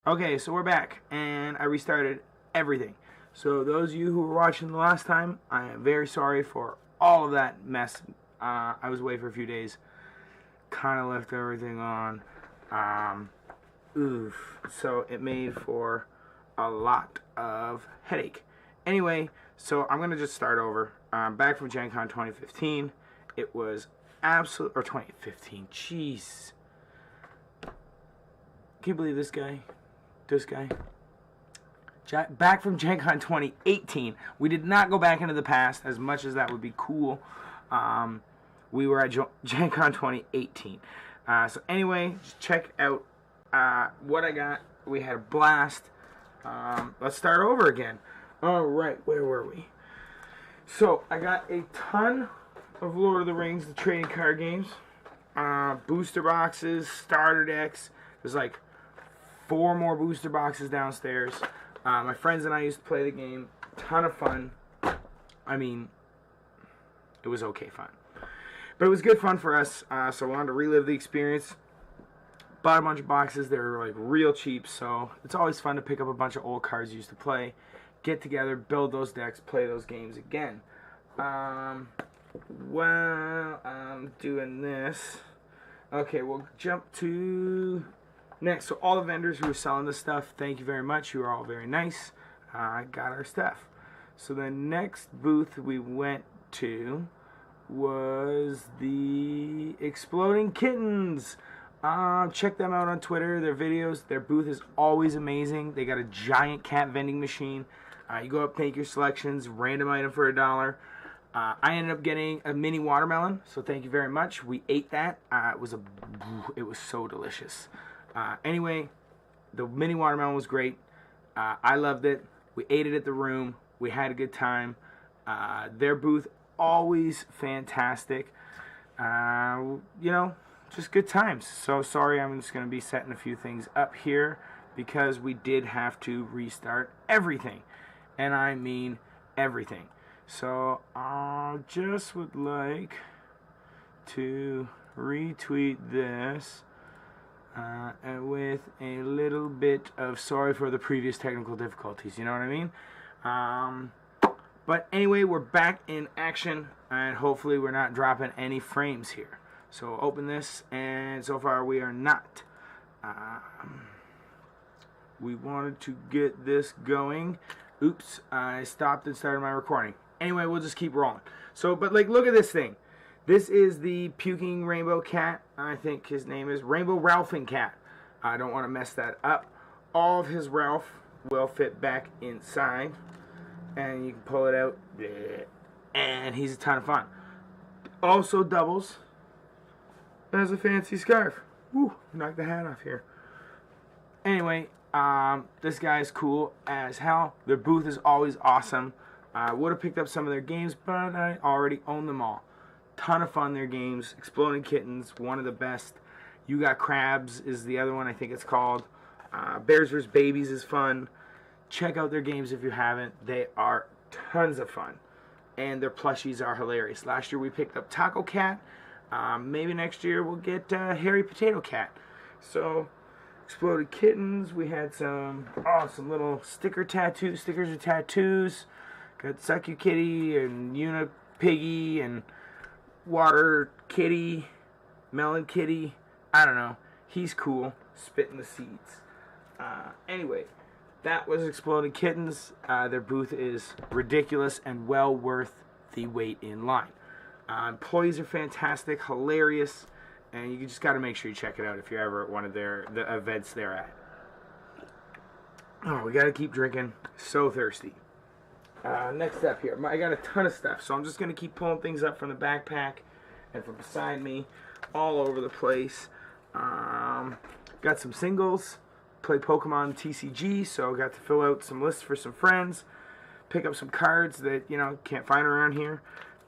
Okay, so we're back, and I restarted everything. So those of you who were watching the last time, I am very sorry for all of that mess. I was away for a few days, kind of left everything on. So it made for a lot of headache. Anyway, so I'm gonna just start over. Back from GenCon 2015. It was absolute, or 2015. Jeez, can you believe this guy? Back from GenCon 2018. We did not go back into the past, as much as that would be cool. We were at GenCon 2018. So anyway, just check out what I got. We had a blast. Let's start over again. Alright, where were we? So I got a ton of Lord of the Rings, the trading card games. Booster boxes, starter decks. There's like 4 more booster boxes downstairs. My friends and I used to play the game. Ton of fun. I mean, it was okay fun. But it was good fun for us, so I wanted to relive the experience. Bought a bunch of boxes. They were like real cheap, so it's always fun to pick up a bunch of old cards you used to play, get together, build those decks, play those games again. While I'm doing this, okay, we'll jump to next. So all the vendors who were selling this stuff, thank you very much. You were all very nice. Got our stuff. So the next booth we went to was the Exploding Kittens. Check them out on Twitter, their videos. Their booth is always amazing. They got a giant cat vending machine. You go up, make your selections, random item for $1. I ended up getting a mini watermelon, so thank you very much. We ate that. It was so delicious. Anyway, the mini watermelon was great. I loved it. We ate it at the room. We had a good time. Their booth, always fantastic. Just good times. So sorry, I'm just going to be setting a few things up here because we did have to restart everything. And I mean everything. So I just would like to retweet this. And with a little bit of sorry for the previous technical difficulties, you know what I mean? But anyway, we're back in action, and hopefully we're not dropping any frames here. So open this, and so far we are not. We wanted to get this going. Oops, I stopped and started my recording. Anyway, we'll just keep rolling. So, but like, look at this thing. This is the puking rainbow cat. I think his name is Rainbow Ralphing Cat. I don't want to mess that up. All of his Ralph will fit back inside. And you can pull it out. And he's a ton of fun. Also doubles as a fancy scarf. Woo, knocked the hat off here. Anyway, this guy's cool as hell. Their booth is always awesome. I would have picked up some of their games, but I already own them all. Ton of fun, their games. Exploding Kittens, one of the best. You Got Crabs is the other one, I think it's called. Bears vs. Babies is fun. Check out their games if you haven't. They are tons of fun. And their plushies are hilarious. Last year we picked up Taco Cat. Maybe next year we'll get Hairy Potato Cat. So, Exploded Kittens. We had some little stickers or tattoos. Got Suck You Kitty and Una Piggy and Water Kitty, Melon Kitty. I don't know. He's cool. Spitting the seeds. Anyway, that was Exploding Kittens. Their booth is ridiculous and well worth the wait in line. Employees are fantastic, hilarious, and you just got to make sure you check it out if you're ever at one of the events they're at. Oh, we got to keep drinking. So thirsty. Next up here, I got a ton of stuff, so I'm just going to keep pulling things up from the backpack and from beside me, all over the place. Got some singles, play Pokemon TCG, so got to fill out some lists for some friends, pick up some cards that, can't find around here,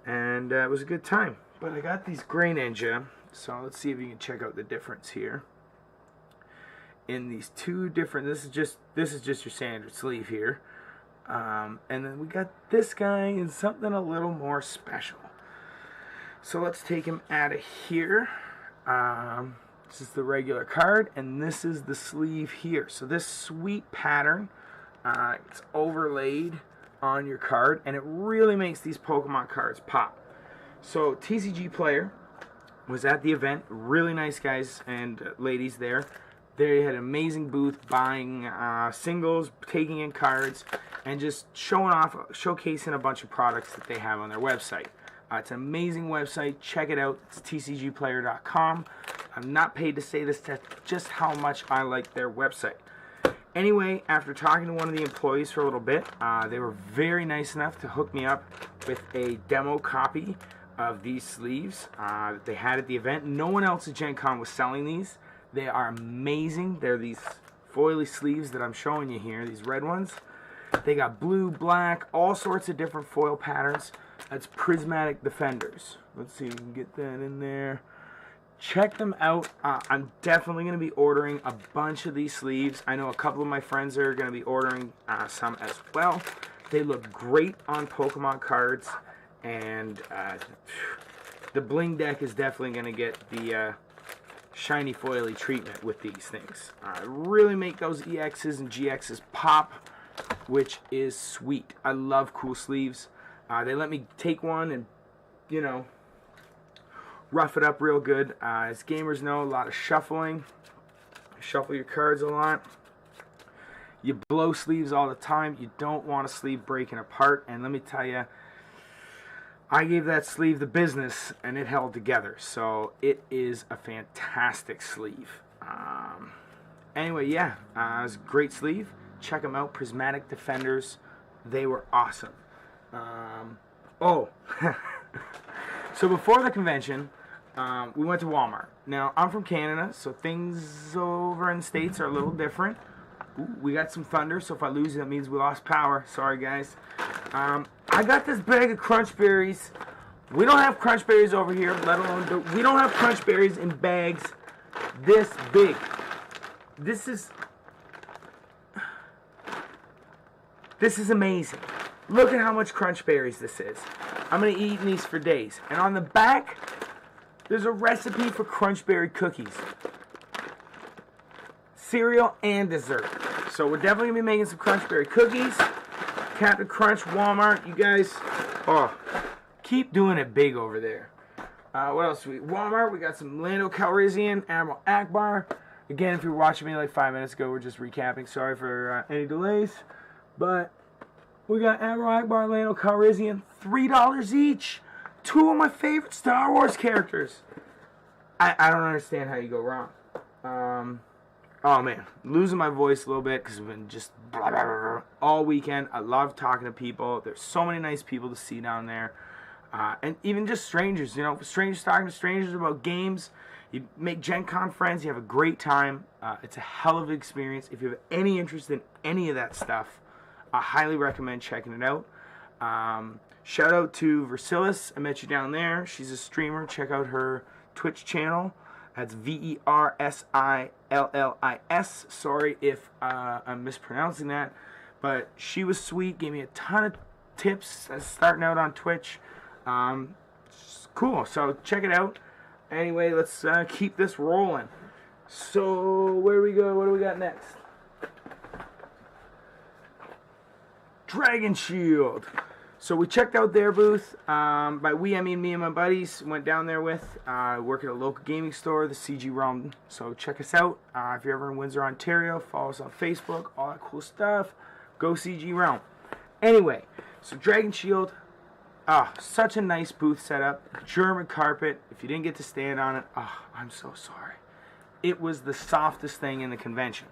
and it was a good time. But I got these Gray Ninja, so let's see if you can check out the difference here. In these two different, this is just your standard sleeve here. And then we got this guy in something a little more special. So let's take him out of here. This is the regular card, and this is the sleeve here. So this sweet pattern, it's overlaid on your card, and it really makes these Pokemon cards pop. So TCG Player was at the event. Really nice guys and ladies there. They had an amazing booth, buying singles, taking in cards, and just showcasing a bunch of products that they have on their website. It's an amazing website. Check it out. It's tcgplayer.com. I'm not paid to say this. That's just how much I like their website. Anyway, after talking to one of the employees for a little bit, they were very nice enough to hook me up with a demo copy of these sleeves that they had at the event. No one else at Gen Con was selling these. They are amazing. They're these foily sleeves that I'm showing you here, these red ones. They got blue, black, all sorts of different foil patterns. That's prismatic defenders. Let's see if we can get that in there. Check them out. I'm definitely going to be ordering a bunch of these sleeves. I know a couple of my friends are going to be ordering some as well. They look great on Pokemon cards, and the bling deck is definitely going to get the shiny foily treatment with these things. Really make those EXs and GXs pop, which is sweet. I love cool sleeves. They let me take one and, you know, rough it up real good. As gamers know, a lot of shuffling. Shuffle your cards a lot. You blow sleeves all the time. You don't want a sleeve breaking apart. And let me tell you, I gave that sleeve the business, and it held together. So it is a fantastic sleeve. Anyway, yeah, it was a great sleeve. Check them out, Prismatic Defenders. They were awesome. So before the convention, we went to Walmart. Now, I'm from Canada, so things over in the States are a little different. Ooh, we got some thunder, so if I lose, that means we lost power. Sorry, guys. I got this bag of Crunch Berries. We don't have Crunch Berries over here, let alone... We don't have Crunch Berries in bags this big. This is amazing. Look at how much Crunch Berries this is. I'm going to eat these for days. And on the back, there's a recipe for Crunch Berry cookies. Cereal and dessert. So we're definitely going to be making some Crunch Berry cookies. Captain Crunch, Walmart, you guys, keep doing it big over there. What else? Walmart, we got some Lando Calrissian, Admiral Akbar. Again, if you were watching me like 5 minutes ago, we're just recapping. Sorry for any delays. But we got Admiral Akbar, Lando Calrissian, $3 each. Two of my favorite Star Wars characters. I don't understand how you go wrong. Oh man, losing my voice a little bit because I've been just blah, blah, blah, blah, all weekend. I love talking to people. There's so many nice people to see down there. And even just strangers, you know, strangers talking to strangers about games. You make Gen Con friends, you have a great time. It's a hell of an experience. If you have any interest in any of that stuff, I highly recommend checking it out. Shout out to Versilis. I met you down there. She's a streamer. Check out her Twitch channel. That's Versillis. Sorry if I'm mispronouncing that. But she was sweet. Gave me a ton of tips starting out on Twitch. Cool. So check it out. Anyway, let's keep this rolling. So where do we go? What do we got next? Dragon Shield. So we checked out their booth. By we, I mean me and my buddies. Went down there with. Work at a local gaming store, the CG Realm. So check us out. If you're ever in Windsor, Ontario, follow us on Facebook. All that cool stuff. Go CG Realm. Anyway, so Dragon Shield. Such a nice booth setup. German carpet. If you didn't get to stand on it, I'm so sorry. It was the softest thing in the convention.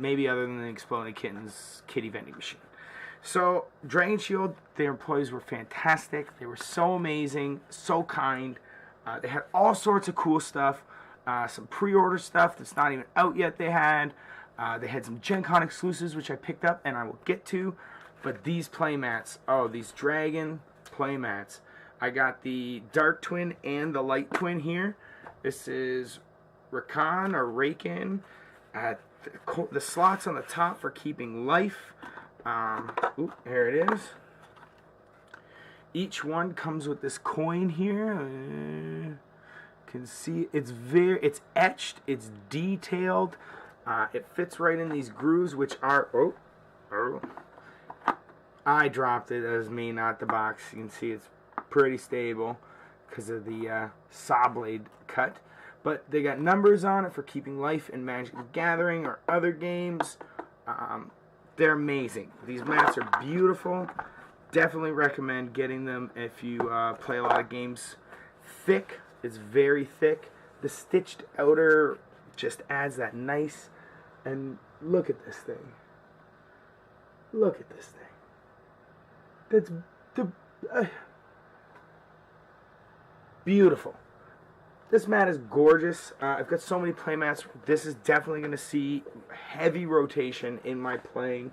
Maybe other than the Exploding Kittens kitty vending machine. So, Dragon Shield, their employees were fantastic. They were so amazing, so kind. They had all sorts of cool stuff. Some pre-order stuff that's not even out yet they had. They had some Gen Con exclusives, which I picked up and I will get to. But these playmats, these dragon playmats. I got the Dark Twin and the Light Twin here. This is Rakan or Raken. The slots on the top for keeping life. Here it is. Each one comes with this coin here. can see it's etched, it's detailed. It fits right in these grooves, which are I dropped it. As me, not the box. You can see it's pretty stable because of the saw blade cut. But they got numbers on it for keeping life in Magic the Gathering or other games. They're amazing. These mats are beautiful. Definitely recommend getting them if you play a lot of games. Thick. It's very thick. The stitched outer just adds that nice. And look at this thing. Look at this thing. That's beautiful. This mat is gorgeous. I've got so many playmats. This is definitely going to see heavy rotation in my playing.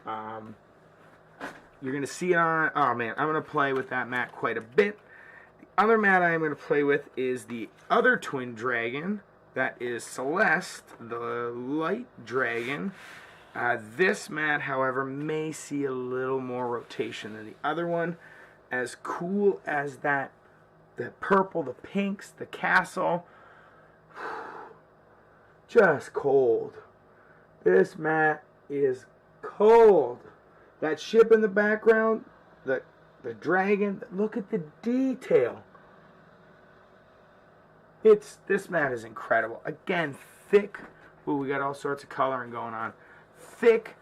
You're going to see it on... Oh, man. I'm going to play with that mat quite a bit. The other mat I'm going to play with is the other twin dragon. That is Celeste, the light dragon. This mat, however, may see a little more rotation than the other one. As cool as that, the purple, the pinks, the castle, just cold. This mat is cold. That ship in the background, the dragon, look at the detail. This mat is incredible. Again, thick. Ooh, we got all sorts of coloring going on. Thick,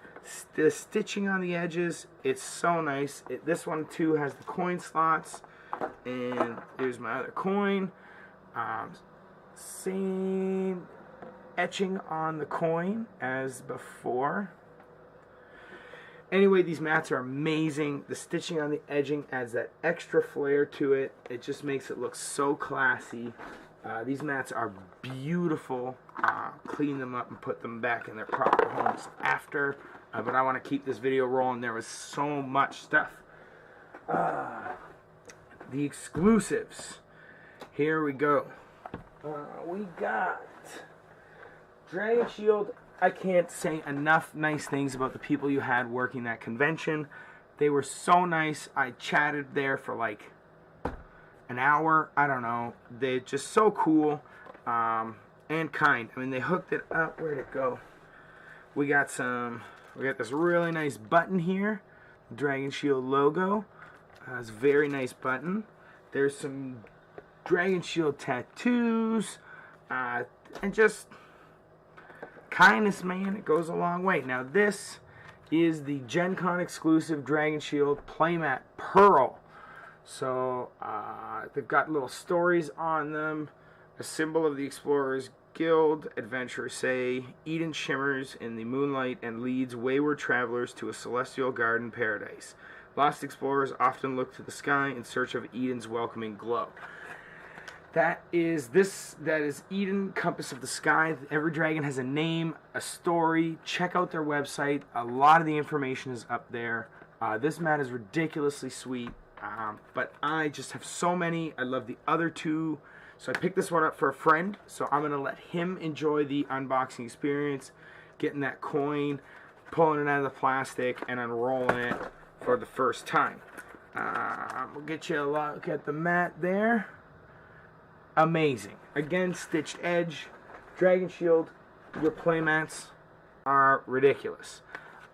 the stitching on the edges, it's so nice. This one too has the coin slots, and here's my other coin. Same etching on the coin as before. Anyway, these mats are amazing. The stitching on the edging adds that extra flair to it. It just makes it look so classy. These mats are beautiful. Clean them up and put them back in their proper homes after. But I want to keep this video rolling. There was so much stuff. The exclusives. Here we go. We got Dragon Shield. I can't say enough nice things about the people you had working that convention. They were so nice. I chatted there for like an hour. I don't know. They're just so cool and kind. I mean, they hooked it up. Where'd it go? We got this really nice button here. Dragon Shield logo. It's a very nice button. There's some Dragon Shield tattoos. And just kindness, man. It goes a long way. Now, this is the GenCon exclusive Dragon Shield Playmat Pearl. So, they've got little stories on them. A symbol of the Explorers Guild. Adventurers say, Eden shimmers in the moonlight and leads wayward travelers to a celestial garden paradise. Lost explorers often look to the sky in search of Eden's welcoming glow. That is Eden, Compass of the Sky. Every dragon has a name, a story. Check out their website. A lot of the information is up there. This mat is ridiculously sweet. But I just have so many. I love the other two. So I picked this one up for a friend. So I'm going to let him enjoy the unboxing experience. Getting that coin, pulling it out of the plastic, and unrolling it for the first time. We'll get you a look at the mat there. Amazing. Again, stitched edge. Dragon Shield. Your playmats are ridiculous.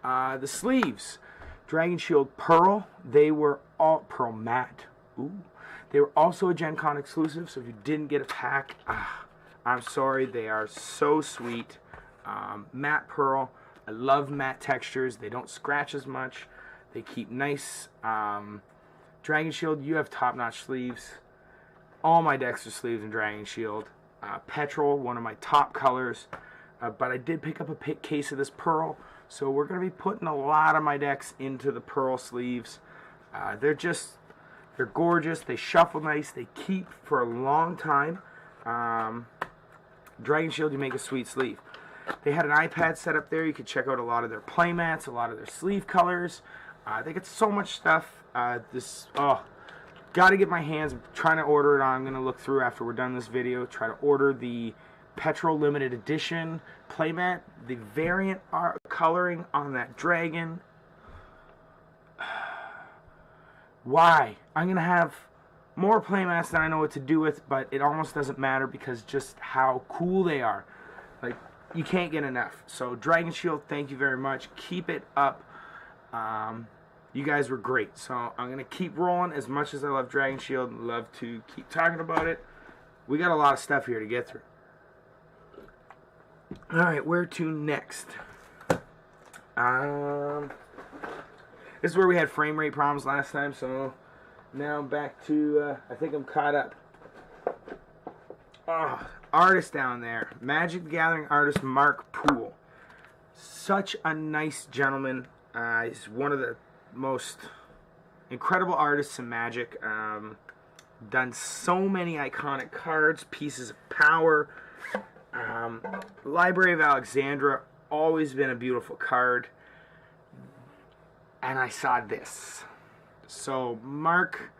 The sleeves. Dragon Shield Pearl. They were all Pro Mat. Ooh. They were also a Gen Con exclusive, so if you didn't get a pack, I'm sorry. They are so sweet. Matte Pearl. I love matte textures. They don't scratch as much. They keep nice. Dragon Shield, you have top-notch sleeves. All my decks are sleeves in Dragon Shield. Petrol, one of my top colors. But I did pick up a case of this Pearl, so we're going to be putting a lot of my decks into the Pearl sleeves. They're gorgeous. They shuffle nice. They keep for a long time. Dragon Shield, you make a sweet sleeve. They had an iPad set up there. You could check out a lot of their playmats, a lot of their sleeve colors. They get so much stuff. Got to get my hands. I'm trying to order it on. I'm going to look through after we're done this video. Try to order the Petrol Limited Edition playmat. The variant art coloring on that dragon. Why? I'm going to have more playmats than I know what to do with, but it almost doesn't matter because just how cool they are. Like, you can't get enough. So Dragon Shield, thank you very much. Keep it up. You guys were great. So I'm going to keep rolling. As much as I love Dragon Shield and love to keep talking about it, we got a lot of stuff here to get through. Alright, where to next? This is where we had frame rate problems last time, so now I'm back to, I think I'm caught up. Oh, artist down there. Magic the Gathering artist Mark Poole. Such a nice gentleman. He's one of the most incredible artists in Magic. Done so many iconic cards, pieces of power. Library of Alexandria, always been a beautiful card. And I saw this. So, Mark,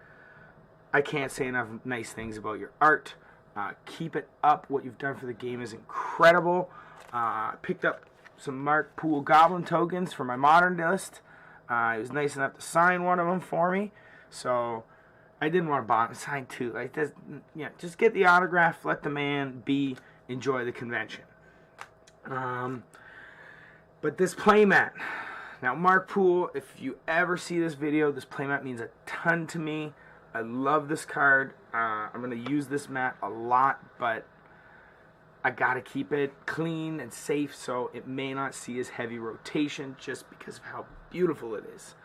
I can't say enough nice things about your art. Keep it up. What you've done for the game is incredible. Picked up some Mark Poole Goblin tokens for my Modern list. He was nice enough to sign one of them for me. So, I didn't want to buy him. Sign two. Like this, yeah, just get the autograph. Let the man be. Enjoy the convention. But this playmat. Now, Mark Poole, if you ever see this video, this playmat means a ton to me. I love this card. I'm going to use this mat a lot, but I got to keep it clean and safe, so it may not see as heavy rotation just because of how beautiful it is.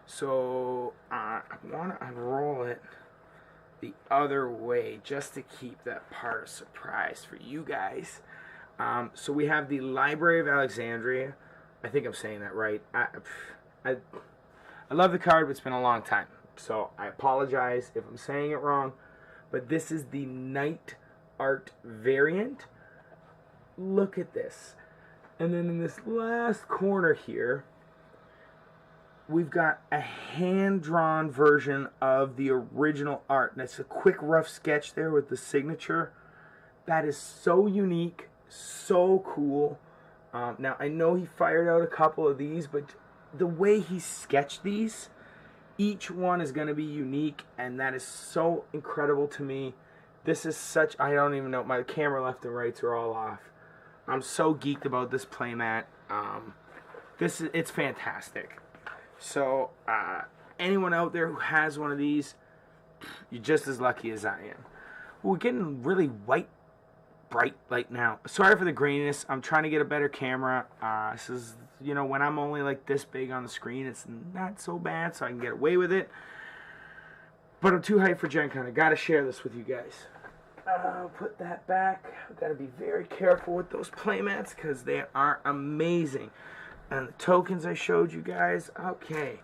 So, I want to unroll it the other way just to keep that part of surprise for you guys. So we have the Library of Alexandria. I think I'm saying that right. I love the card, but it's been a long time. So I apologize if I'm saying it wrong. But this is the Night Art variant. Look at this. And then in this last corner here, we've got a hand-drawn version of the original art. And it's a quick, rough sketch there with the signature. That is so unique, so cool. Now, I know he fired out a couple of these, but the way he sketched these, each one is going to be unique, and that is so incredible to me. This is such, I don't even know, my camera left and rights are all off. I'm so geeked about this playmat. It's fantastic. So, anyone out there who has one of these, you're just as lucky as I am. We're getting really bright light now. Sorry for the graininess. I'm trying to get a better camera. This is, you know, when I'm only like this big on the screen, it's not so bad, so I can get away with it. But I'm too hyped for GenCon. I gotta share this with you guys. I'll put that back. I've got to be very careful with those playmats because they are amazing. And the tokens I showed you guys. Okay.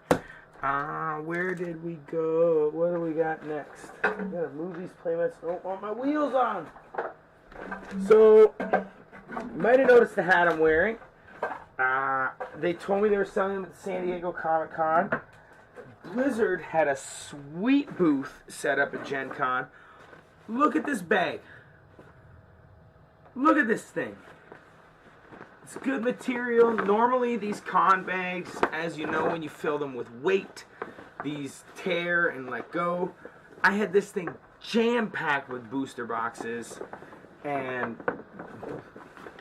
Where did we go? What do we got next? I gotta move these playmats. I don't want my wheels on. So, you might have noticed the hat I'm wearing. They told me they were selling them at the San Diego Comic-Con. Blizzard had a sweet booth set up at GenCon. Look at this bag. Look at this thing. It's good material. Normally these con bags, as you know, when you fill them with weight, these tear and let go. I had this thing jam-packed with booster boxes, and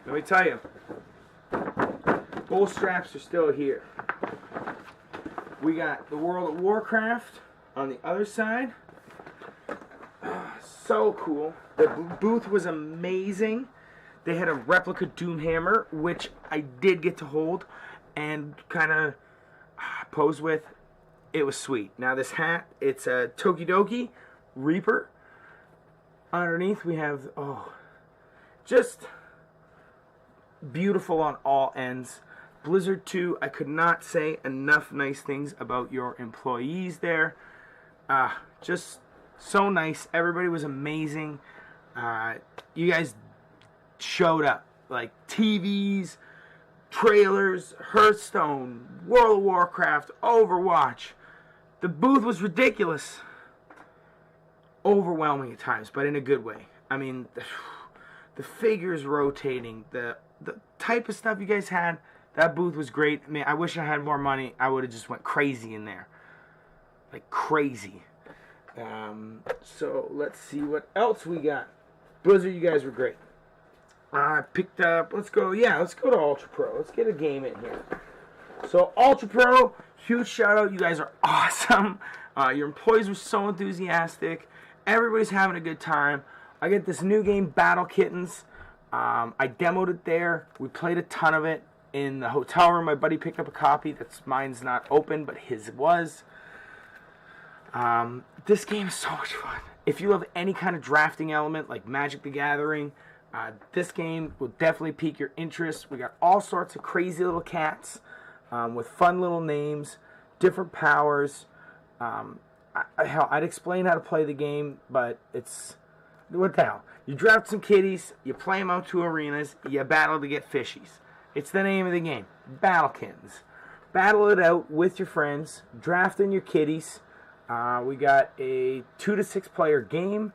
let me tell you, both straps are still here. We got the World of Warcraft on the other side. So cool. The booth was amazing. They had a replica Doomhammer, which I did get to hold and kind of pose with. It was sweet. Now this hat, it's a Tokidoki Reaper. Underneath we have, just beautiful on all ends. Blizzard 2, I could not say enough nice things about your employees there. Just so nice. Everybody was amazing. You guys showed up. Like TVs, trailers, Hearthstone, World of Warcraft, Overwatch. The booth was ridiculous. Overwhelming at times, but in a good way. I mean, the figures rotating, the type of stuff you guys had, that booth was great. I mean, I wish I had more money. I would have just went crazy in there. Like crazy. So let's see what else we got. Blizzard, you guys were great. I picked up, let's go to Ultra Pro. Let's get a game in here. So Ultra Pro, huge shout out. You guys are awesome. Your employees were so enthusiastic. Everybody's having a good time. I get this new game, Battle Kittens. I demoed it there. We played a ton of it in the hotel room. My buddy picked up a copy. Mine's not open, but his was. This game is so much fun. If you love any kind of drafting element like Magic the Gathering, this game will definitely pique your interest. We got all sorts of crazy little cats with fun little names, different powers. Hell, I'd explain how to play the game, but it's... What the hell? You draft some kitties, you play them out to arenas, you battle to get fishies. It's the name of the game. Battle Kittens. Battle it out with your friends, drafting your kitties. We got a 2 to 6 player game.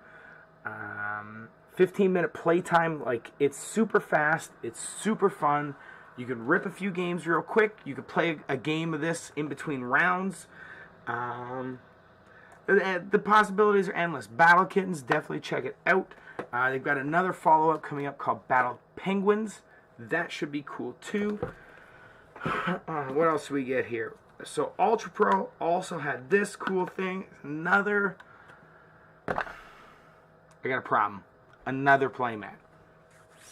15-minute playtime. Like, it's super fast. It's super fun. You can rip a few games real quick. You can play a game of this in between rounds. The possibilities are endless. Battle Kittens, definitely check it out. They've got another follow-up coming up called Battle Penguins. That should be cool too. What else do we get here? So Ultra Pro also had this cool thing. I got a problem. Another playmat.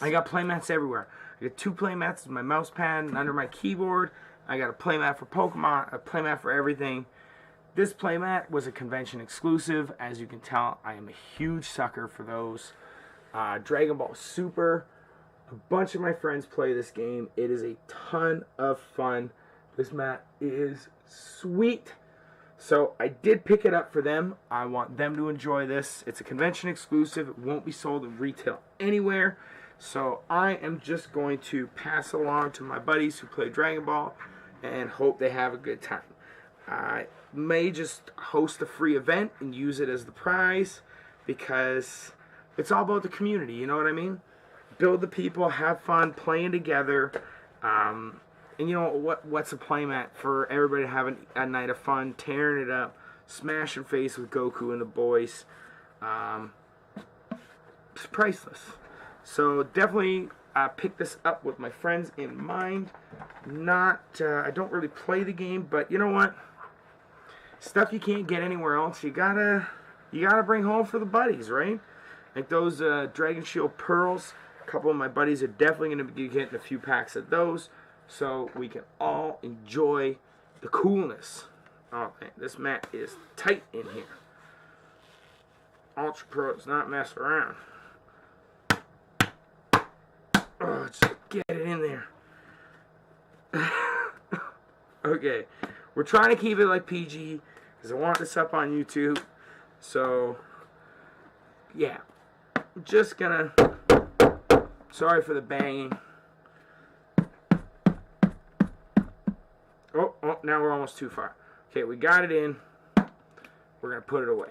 I got playmats everywhere. I got 2 playmats in my mouse pad and under my keyboard. I got a playmat for Pokemon, a playmat for everything. This playmat was a convention exclusive. As you can tell, I am a huge sucker for those. Dragon Ball Super. A bunch of my friends play this game. It is a ton of fun. This mat is sweet. So I did pick it up for them. I want them to enjoy this. It's a convention exclusive. It won't be sold in retail anywhere. So I am just going to pass along to my buddies who play Dragon Ball and hope they have a good time. I may just host a free event and use it as the prize because it's all about the community, you know what I mean? Build the people, have fun, playing together. And you know what's a playmat for everybody to have a night of fun, tearing it up, smashing face with Goku and the boys. It's priceless. So definitely pick this up with my friends in mind. I don't really play the game, but you know what? Stuff you can't get anywhere else, you gotta bring home for the buddies, right? Like those Dragon Shield Pearls. A couple of my buddies are definitely going to be getting a few packs of those, so we can all enjoy the coolness. Oh man, this mat is tight in here. Ultra Pro does not mess around. Oh, just get it in there. Okay, we're trying to keep it like PG because I want this up on YouTube. So, yeah, I'm just gonna. Sorry for the banging. Oh, now we're almost too far. Okay, we got it in. We're gonna put it away.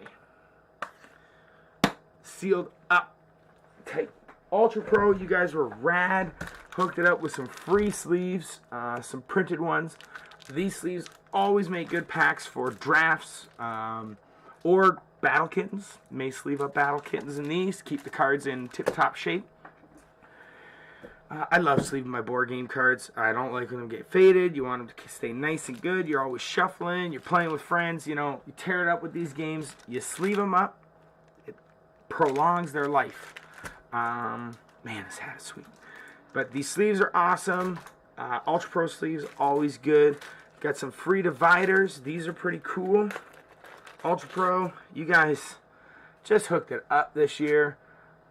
Sealed up tight. Ultra Pro, you guys were rad. Hooked it up with some free sleeves, some printed ones. These sleeves always make good packs for drafts or Battle Kittens. May sleeve up Battle Kittens in these. Keep the cards in tip-top shape. I love sleeving my board game cards. I don't like when them get faded. You want them to stay nice and good. You're always shuffling. You're playing with friends. You know, you tear it up with these games. You sleeve them up. It prolongs their life. Man, this hat is sweet. But these sleeves are awesome. Ultra Pro sleeves, always good. Got some free dividers. These are pretty cool. Ultra Pro, you guys just hooked it up this year.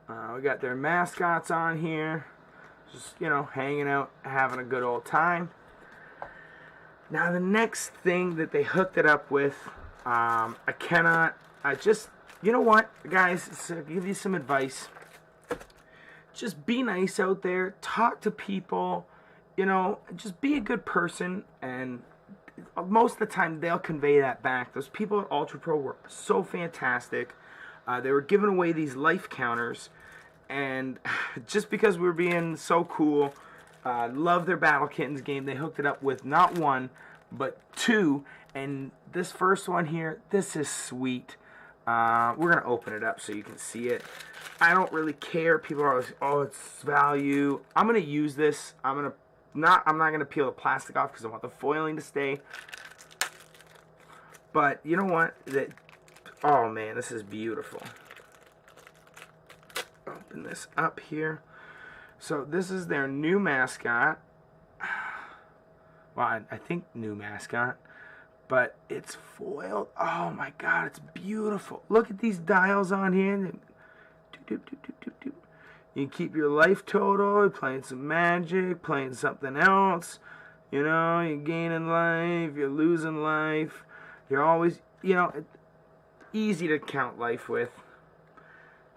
We got their mascots on here. Just, you know, hanging out, having a good old time. Now, the next thing that they hooked it up with, you know what, guys, to give you some advice. Just be nice out there. Talk to people. You know, just be a good person. And most of the time, they'll convey that back. Those people at Ultra Pro were so fantastic. They were giving away these life counters. And just because we were being so cool, love their Battle Kittens game, they hooked it up with not one, but 2. And this first one here, this is sweet. We're going to open it up so you can see it. I don't really care. People are always, oh, it's value. I'm going to use this. I'm not going to peel the plastic off because I want the foiling to stay. But you know what? Oh man, this is beautiful. Open this up here. So this is their new mascot. Well, I think new mascot. But it's foiled. Oh my god, it's beautiful. Look at these dials on here. You keep your life total, you're playing some magic, playing something else. You know, you're gaining life, you're losing life. You're always, you know, easy to count life with.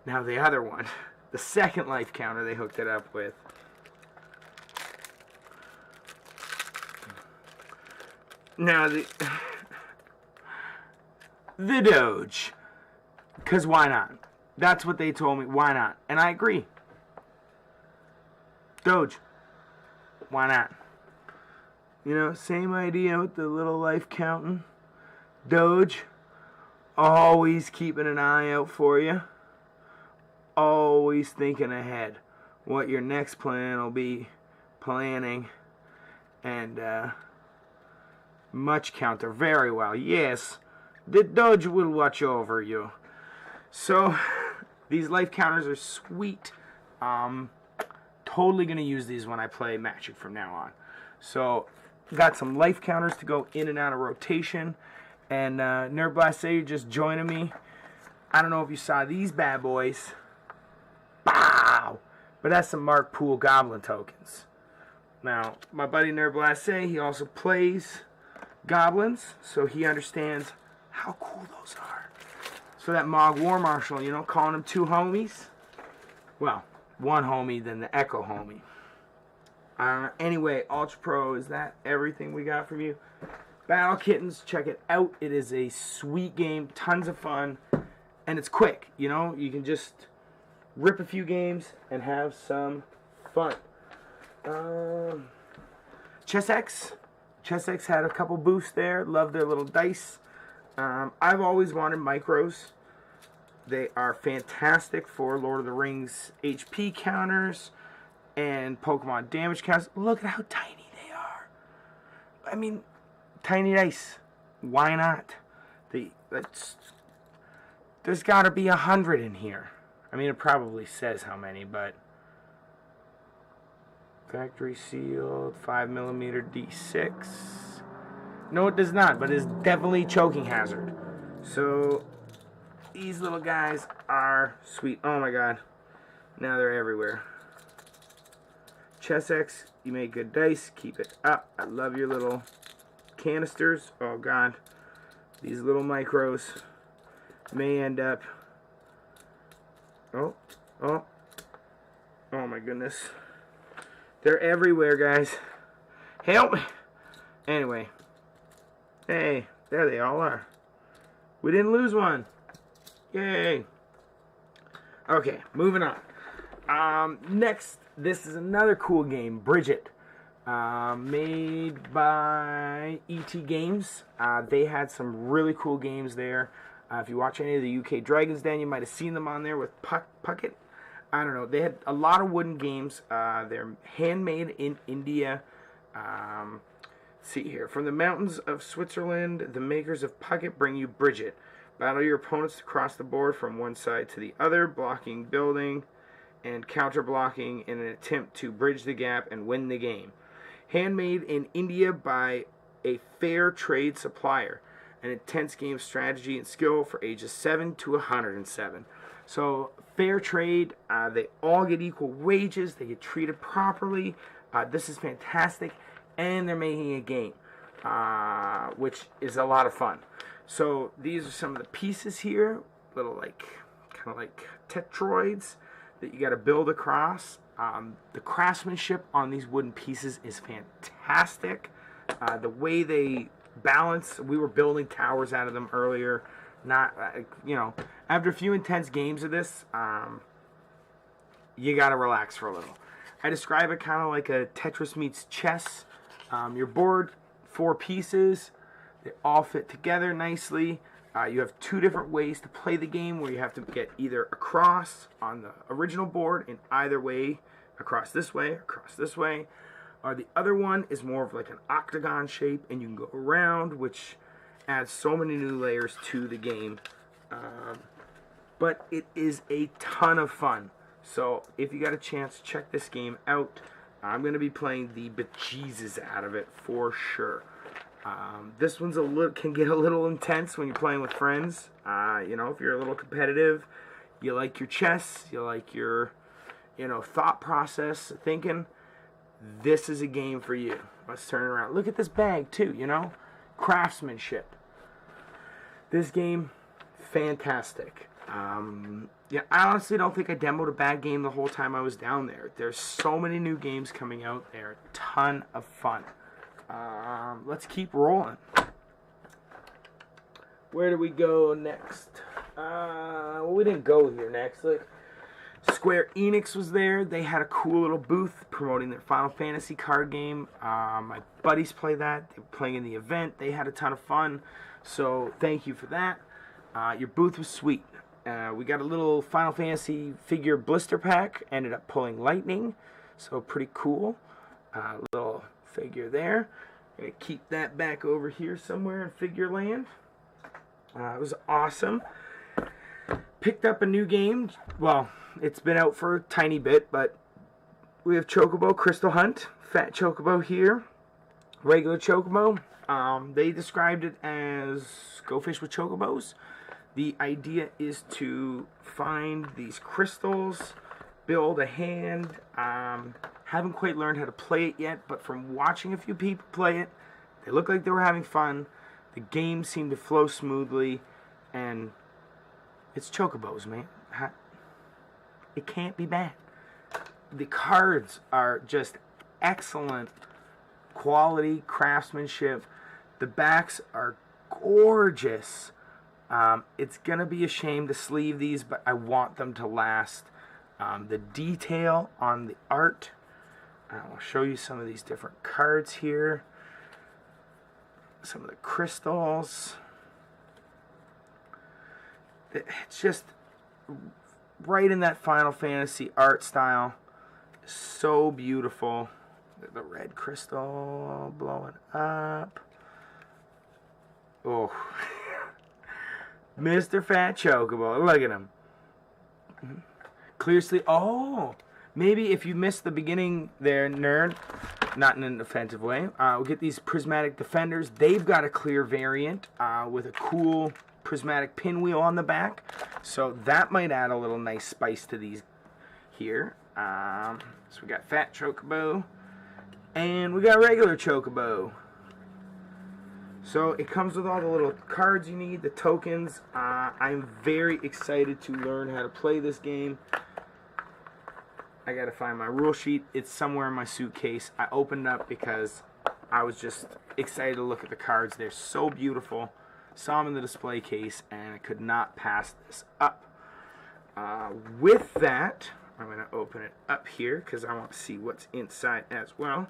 Now the other one, the second life counter they hooked it up with. Now the Doge. Because why not? That's what they told me. Why not? And I agree. Doge. Why not? You know, same idea with the little life counting. Doge. Always keeping an eye out for you. Always thinking ahead. What your next plan will be. Planning. And, much counter. Very well. Yes. The Doge will watch over you. So, these life counters are sweet. Totally going to use these when I play Magic from now on. So, got some life counters to go in and out of rotation. And Nerd Blast, say you're just joining me. I don't know if you saw these bad boys. Bow! But that's some Mark Poole Goblin tokens. Now, my buddy Nerd Blast, say he also plays Goblins. So he understands how cool those are. So that Mog War Marshal, you know, calling them two homies. Well, one homie, then the Echo homie. Anyway, Ultra Pro, is that everything we got from you? Battle Kittens, check it out. It is a sweet game, tons of fun, and it's quick. You know, you can just rip a few games and have some fun. Chessex had a couple boosts there. Love their little dice. I've always wanted micros. They are fantastic for Lord of the Rings HP counters and Pokemon damage counters. Look at how tiny they are. I mean, tiny dice. Why not? There's got to be 100 in here. I mean, it probably says how many, but factory sealed 5mm D6. No, it does not, but it's definitely choking hazard. So these little guys are sweet. Oh my god. Now they're everywhere. Chessex, you make good dice. Keep it up. I love your little canisters. Oh god. These little micros may end up... Oh my goodness. They're everywhere, guys. Help me. Anyway. Hey, there they all are. We didn't lose one. Yay. Okay, moving on. Next, this is another cool game, Bridget. Made by ET Games. They had some really cool games there. If you watch any of the UK Dragons Den, you might have seen them on there with Puckett. I don't know. They had a lot of wooden games. They're handmade in India. See here. From the mountains of Switzerland, the makers of Puckett bring you Bridget. Battle your opponents across the board from one side to the other, blocking, building, and counter-blocking in an attempt to bridge the gap and win the game. Handmade in India by a fair trade supplier. An intense game of strategy and skill for ages 7 to 107. So, fair trade, they all get equal wages, they get treated properly. This is fantastic, and they're making a game, which is a lot of fun. So, these are some of the pieces here, little kind of like tetroids that you got to build across. The craftsmanship on these wooden pieces is fantastic. The way they balance, we were building towers out of them earlier. Not, you know, after a few intense games of this, you gotta relax for a little. I describe it kind of like a Tetris meets chess. Your board, 4 pieces, they all fit together nicely. You have two different ways to play the game, where you have to get either across on the original board in either way, across this way, or the other one is more of like an octagon shape, and you can go around, which adds so many new layers to the game. But it is a ton of fun. So if you got a chance, check this game out. I'm going to be playing the bejesus out of it for sure. This one's can get a little intense when you're playing with friends. You know, if you're a little competitive, you like your chess, you like your, you know, thought process, thinking, this is a game for you. Let's turn it around. Look at this bag too, you know, craftsmanship. This game, fantastic. Yeah, I honestly don't think I demoed a bad game the whole time I was down there. There's so many new games coming out. They're a ton of fun. Let's keep rolling. Where do we go next? Well, we didn't go here next. Look, Square Enix was there. They had a cool little booth promoting their Final Fantasy card game. My buddies play that. They were playing in the event. They had a ton of fun. So thank you for that. Your booth was sweet. We got a little Final Fantasy figure blister pack. Ended up pulling Lightning. So pretty cool. Little figure there. Gonna keep that back over here somewhere in figure land. It was awesome. Picked up a new game. Well, it's been out for a tiny bit, but we have Chocobo Crystal Hunt. Fat Chocobo here. Regular Chocobo. They described it as go fish with Chocobos. The idea is to find these crystals, build a hand. Haven't quite learned how to play it yet, but from watching a few people play it, they looked like they were having fun. The game seemed to flow smoothly, and it's Chocobos, man. It can't be bad. The cards are just excellent quality craftsmanship. The backs are gorgeous. It's gonna be a shame to sleeve these, but I want them to last. The detail on the art. I'll show you some of these different cards here. Some of the crystals. It's just right in that Final Fantasy art style. So beautiful. The red crystal blowing up. Oh. Mr. Fat Chocobo. Look at him. Clear sleeve. Oh, maybe if you missed the beginning there, nerd, not in an offensive way, we'll get these prismatic defenders. They've got a clear variant with a cool prismatic pinwheel on the back, so that might add a little nice spice to these here. So we got Fat Chocobo, and we got regular Chocobo. So it comes with all the little cards you need, the tokens. I'm very excited to learn how to play this game. I gotta find my rule sheet. It's somewhere in my suitcase. I opened it up because I was just excited to look at the cards. They're so beautiful. Saw them in the display case, and I could not pass this up. With that, I'm gonna open it up here because I want to see what's inside as well.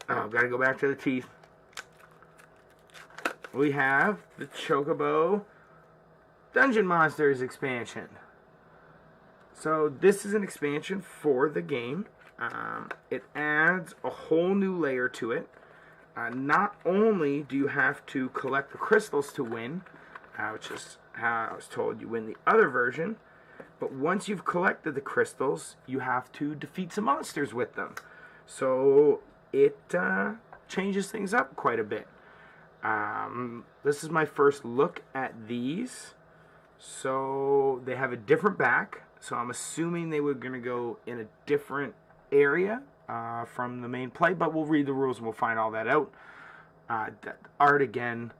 Oh, gotta go back to the teeth. We have the Chocobo Dungeon Monsters expansion. So this is an expansion for the game. It adds a whole new layer to it. Not only do you have to collect the crystals to win, which is how I was told you win the other version, but once you've collected the crystals, you have to defeat some monsters with them. So it changes things up quite a bit. This is my first look at these. So they have a different back. So I'm assuming they were going to go in a different area from the main play, but we'll read the rules and we'll find all that out. Art again,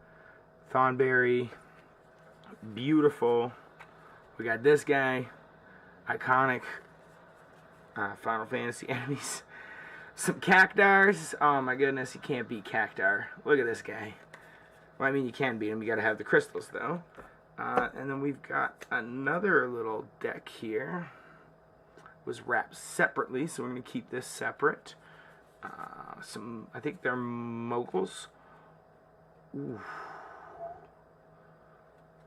Thornberry, beautiful. We got this guy, iconic Final Fantasy enemies. Some Cactars. Oh my goodness, you can't beat Cactar. Look at this guy. Well, I mean, you can beat him. You got to have the crystals, though. And then we've got another little deck here. It was wrapped separately, so we're going to keep this separate. I think they're moguls. Ooh.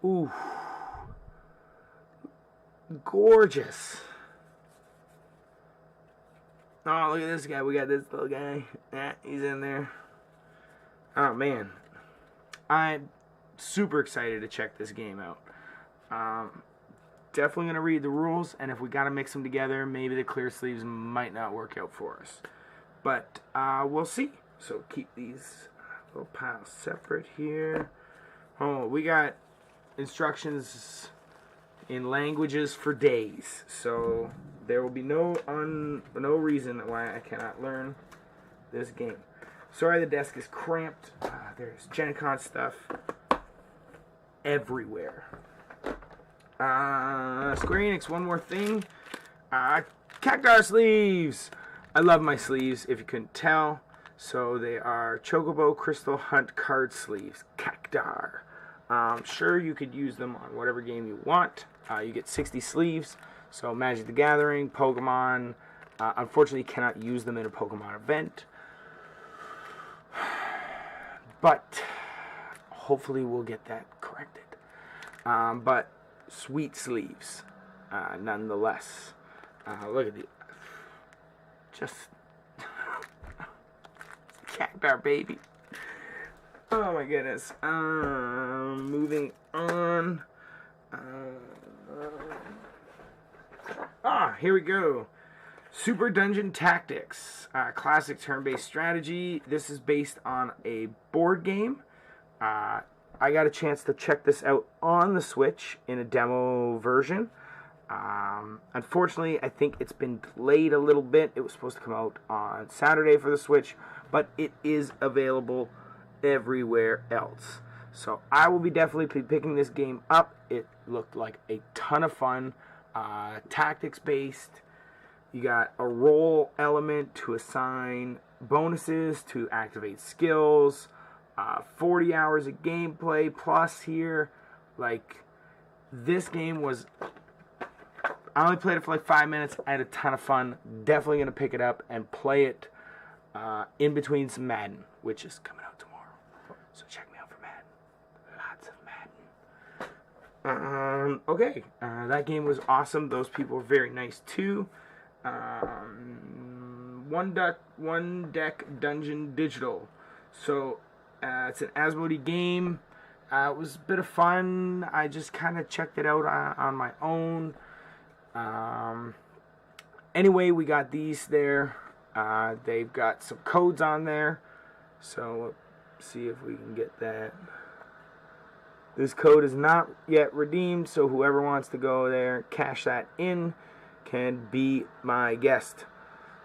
Ooh. Gorgeous. Oh, look at this guy. We got this little guy. Yeah, he's in there. Oh, man. I'm super excited to check this game out. Definitely going to read the rules, and if we got to mix them together, maybe the clear sleeves might not work out for us. But we'll see. So keep these little piles separate here. Oh, we got instructions in languages for days. So there will be no reason why I cannot learn this game. Sorry the desk is cramped. There's GenCon stuff everywhere. Square Enix, one more thing. Cactar sleeves. I love my sleeves, if you couldn't tell. So they are Chocobo Crystal Hunt card sleeves. Cactar. Sure, you could use them on whatever game you want. You get 60 sleeves. So Magic the Gathering, Pokemon. Unfortunately, you cannot use them in a Pokemon event. But hopefully we'll get that corrected. But sweet sleeves, nonetheless. Look at the just Cactar, baby. Oh my goodness. Moving on. Here we go. Super Dungeon Tactics, classic turn-based strategy. This is based on a board game. I got a chance to check this out on the Switch in a demo version. Unfortunately, I think it's been delayed a little bit. It was supposed to come out on Saturday for the Switch, but it is available everywhere else. So I will be definitely picking this game up. It looked like a ton of fun. Tactics-based. You got a roll element to assign bonuses, to activate skills. 40 hours of gameplay plus here. Like, this game was... I only played it for like 5 minutes. I had a ton of fun. Definitely going to pick it up and play it in between some Madden, which is coming out tomorrow. So check me out for Madden. Lots of Madden. Okay. That game was awesome. Those people were very nice too. One Deck Dungeon Digital. So it's an Asmodee game. It was a bit of fun. I just kind of checked it out on my own. Anyway, we got these there. They've got some codes on there. So let's see if we can get that. This code is not yet redeemed, so whoever wants to go there, cash that in, can be my guest.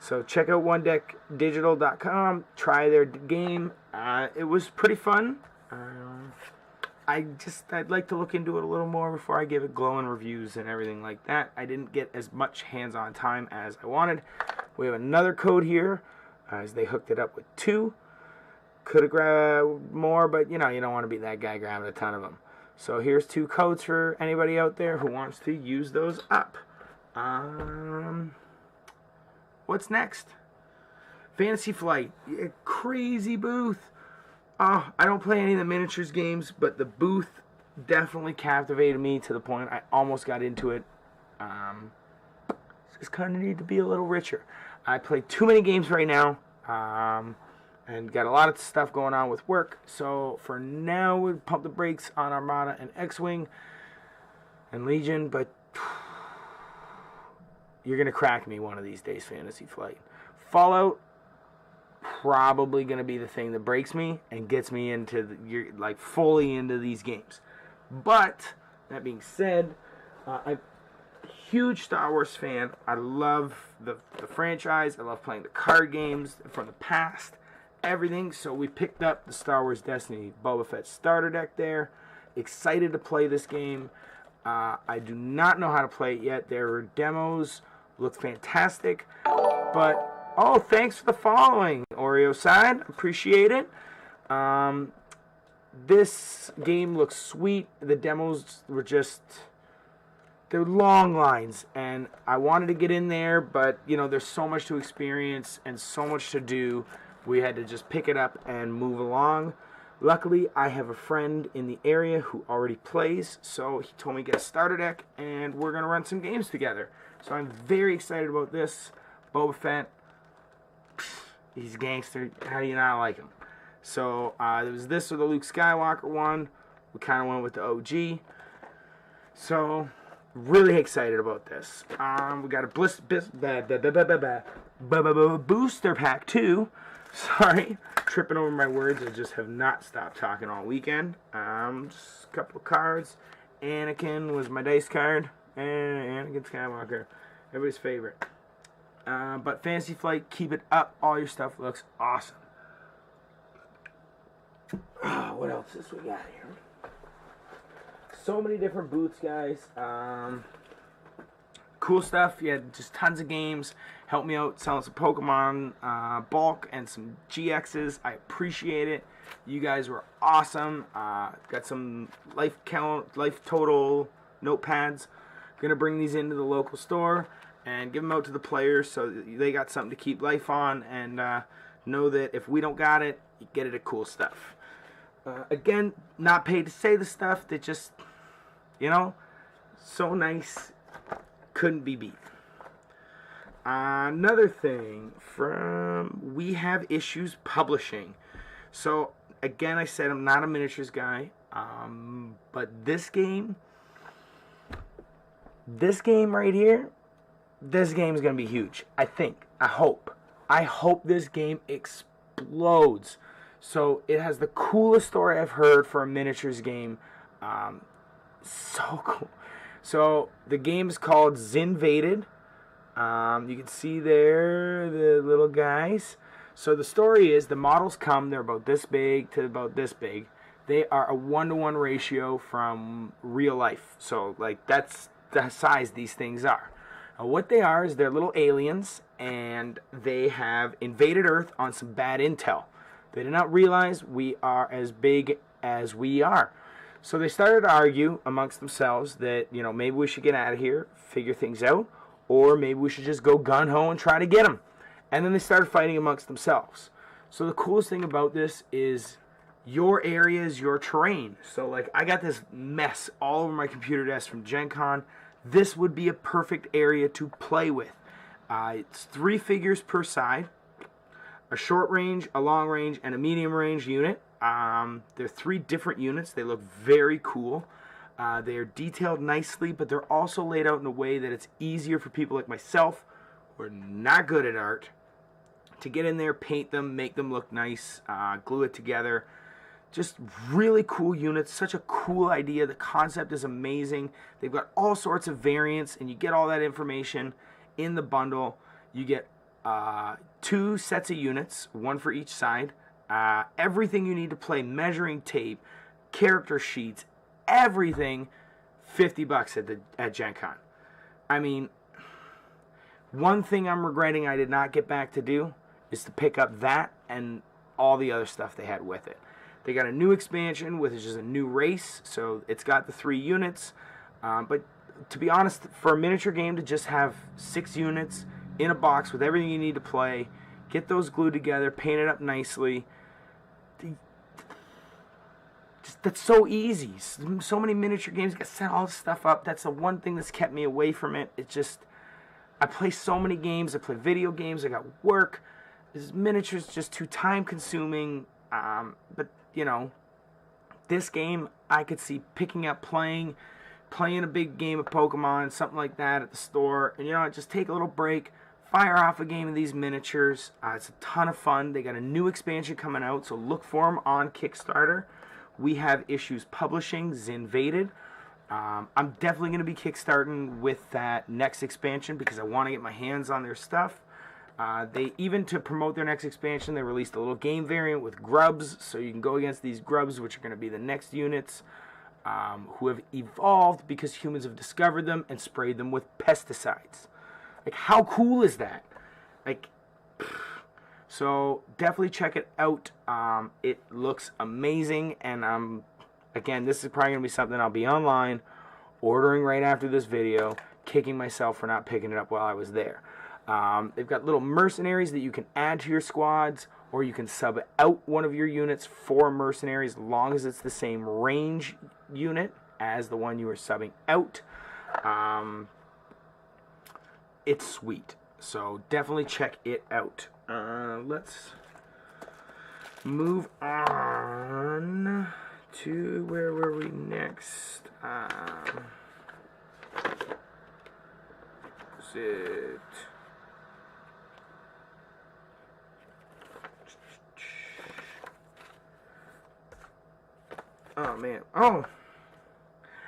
So check out onedeckdigital.com. Try their game. It was pretty fun. I'd like to look into it a little more before I give it glowing reviews and everything like that. I didn't get as much hands-on time as I wanted. We have another code here, as they hooked it up with 2. Could have grabbed more, but you know, you don't want to be that guy grabbing a ton of them. So here's 2 codes for anybody out there who wants to use those up. What's next? Fantasy Flight. Crazy booth. Oh, I don't play any of the miniatures games, but the booth definitely captivated me to the point I almost got into it. Just kind of need to be a little richer. I play too many games right now, and got a lot of stuff going on with work. So for now, we'll pump the brakes on Armada and X-Wing and Legion, but you're going to crack me one of these days, Fantasy Flight. Fallout, probably going to be the thing that breaks me and gets me into fully into these games. But that being said, I'm a huge Star Wars fan. I love the franchise. I love playing the card games from the past, everything. So we picked up the Star Wars Destiny Boba Fett starter deck there. Excited to play this game. I do not know how to play it yet. There are demos. Look fantastic. But, oh, thanks for the following, Oreo Side. Appreciate it. This game looks sweet. The demos were just... they're long lines, and I wanted to get in there, but, you know, there's so much to experience and so much to do. We had to just pick it up and move along. Luckily, I have a friend in the area who already plays, so he told me to get a starter deck, and we're going to run some games together. So I'm very excited about this. Boba Fett, he's a gangster. How do you not like him? So there was this or the Luke Skywalker one. We kind of went with the OG. So really excited about this. We got a booster pack too. Sorry, tripping over my words. I just have not stopped talking all weekend. Just a couple of cards. Anakin was my dice card. And Anakin Skywalker, everybody's favorite. But Fantasy Flight, keep it up. All your stuff looks awesome. What else is we got here? So many different booths, guys. Cool stuff. Yeah, just tons of games. Help me out selling some Pokemon bulk and some GXs. I appreciate it. You guys were awesome. Got some life total notepads. Gonna bring these into the local store and give them out to the players so they got something to keep life on, and know that if we don't got it, you get it at Cool Stuff. Again, not paid to say the stuff. That just, you know, so nice. Couldn't be beat. Another thing from We Have Issues Publishing. So again, I said I'm not a miniatures guy, but this game right here, this game is gonna be huge. I think. I hope this game explodes. So it has the coolest story I've heard for a miniatures game. So cool. So the game is called Zen Vated. You can see there the little guys. So the story is the models come, they're about this big to about this big. They are a 1-to-1 ratio from real life. So like that's the size these things are. Now, what they are is they're little aliens, and they have invaded Earth on some bad intel. They did not realize we are as big as we are. So they started to argue amongst themselves that, you know, maybe we should get out of here, figure things out, or maybe we should just go gung-ho and try to get them. And then they started fighting amongst themselves. So the coolest thing about this is your area is your terrain. So, like, I got this mess all over my computer desk from GenCon. This would be a perfect area to play with. It's 3 figures per side, a short range, a long range, and a medium range unit. They're 3 different units. They look very cool. They are detailed nicely, but they're also laid out in a way that it's easier for people like myself who are not good at art to get in there, paint them, make them look nice, glue it together. Just really cool units. Such a cool idea. The concept is amazing. They've got all sorts of variants, and you get all that information in the bundle. You get 2 sets of units, 1 for each side. Everything you need to play, measuring tape, character sheets, everything, $50 at GenCon. I mean, one thing I'm regretting I did not get back to do is to pick up that and all the other stuff they had with it. They got a new expansion, which is just a new race, so it's got the 3 units. But to be honest, for a miniature game to just have 6 units in a box with everything you need to play, get those glued together, paint it up nicely, that's so easy. So many miniature games, you got to set all this stuff up. That's the one thing that's kept me away from it. It's just, I play so many games. I play video games. I got work. This miniature's just too time consuming. But, you know, this game I could see picking up playing a big game of Pokemon, something like that at the store. And, you know, just take a little break, fire off a game of these miniatures. It's a ton of fun. They got a new expansion coming out, so look for them on Kickstarter. We Have Issues Publishing, Zen Vated. I'm definitely going to be kickstarting with that next expansion because I want to get my hands on their stuff. They even, to promote their next expansion, they released a little game variant with grubs, so you can go against these grubs, which are going to be the next units, who have evolved because humans have discovered them and sprayed them with pesticides. Like, how cool is that? Like, so definitely check it out. It looks amazing, and again, this is probably going to be something I'll be online, ordering right after this video, kicking myself for not picking it up while I was there. They've got little mercenaries that you can add to your squads. or you can sub out one of your units for mercenaries as long as it's the same range unit as the one you are subbing out. It's sweet, so definitely check it out. Let's move on to where were we next? Is it? Oh man! Oh,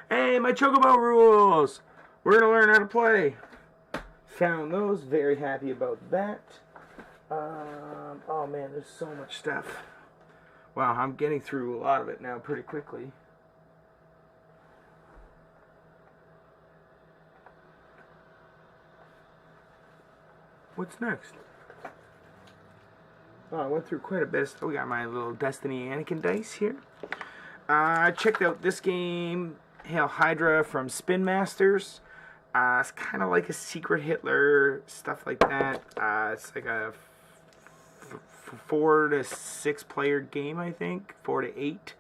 hey, my Chocobo rules. We're gonna learn how to play. Found those. Very happy about that. Oh man, there's so much stuff. Wow, I'm getting through a lot of it now pretty quickly. What's next? Oh, I went through quite a bit. So we got my little Destiny Anakin dice here. I checked out this game, Hail Hydra from Spin Masters. It's kind of like a Secret Hitler, stuff like that. It's like a 4 to 6 player game, I think. 4 to 8.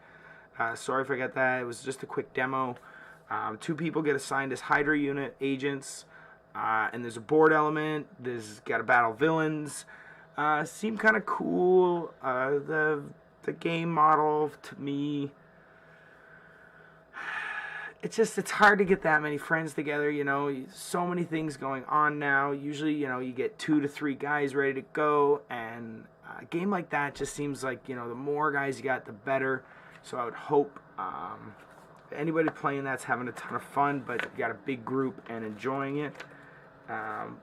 Sorry if I got that. It was just a quick demo. 2 people get assigned as Hydra unit agents. And there's a board element. There's got to battle villains. Seemed kind of cool. The game model to me, it's hard to get that many friends together, you know. So many things going on now. Usually, you know, you get 2 to 3 guys ready to go, and a game like that just seems like, you know, the more guys you got, the better. So I would hope anybody playing that's having a ton of fun, but you got a big group and enjoying it.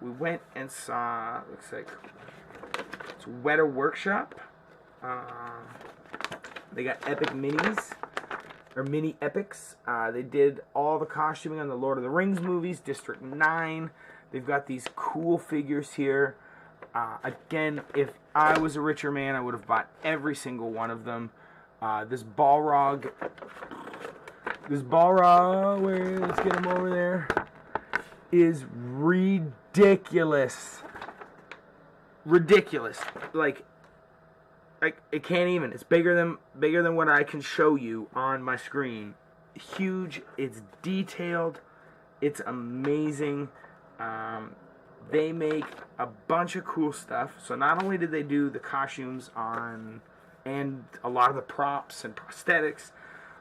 We went and saw, looks like it's Weta Workshop. They got epic minis, or mini epics. They did all the costuming on the Lord of the Rings movies, District 9. They've got these cool figures here. Again, if I was a richer man, I would have bought every single one of them. This Balrog, let's get him over there, is ridiculous. Ridiculous. Like it can't even. It's bigger than what I can show you on my screen. Huge. It's detailed. It's amazing. They make a bunch of cool stuff. So not only did they do the costumes on and a lot of the props and prosthetics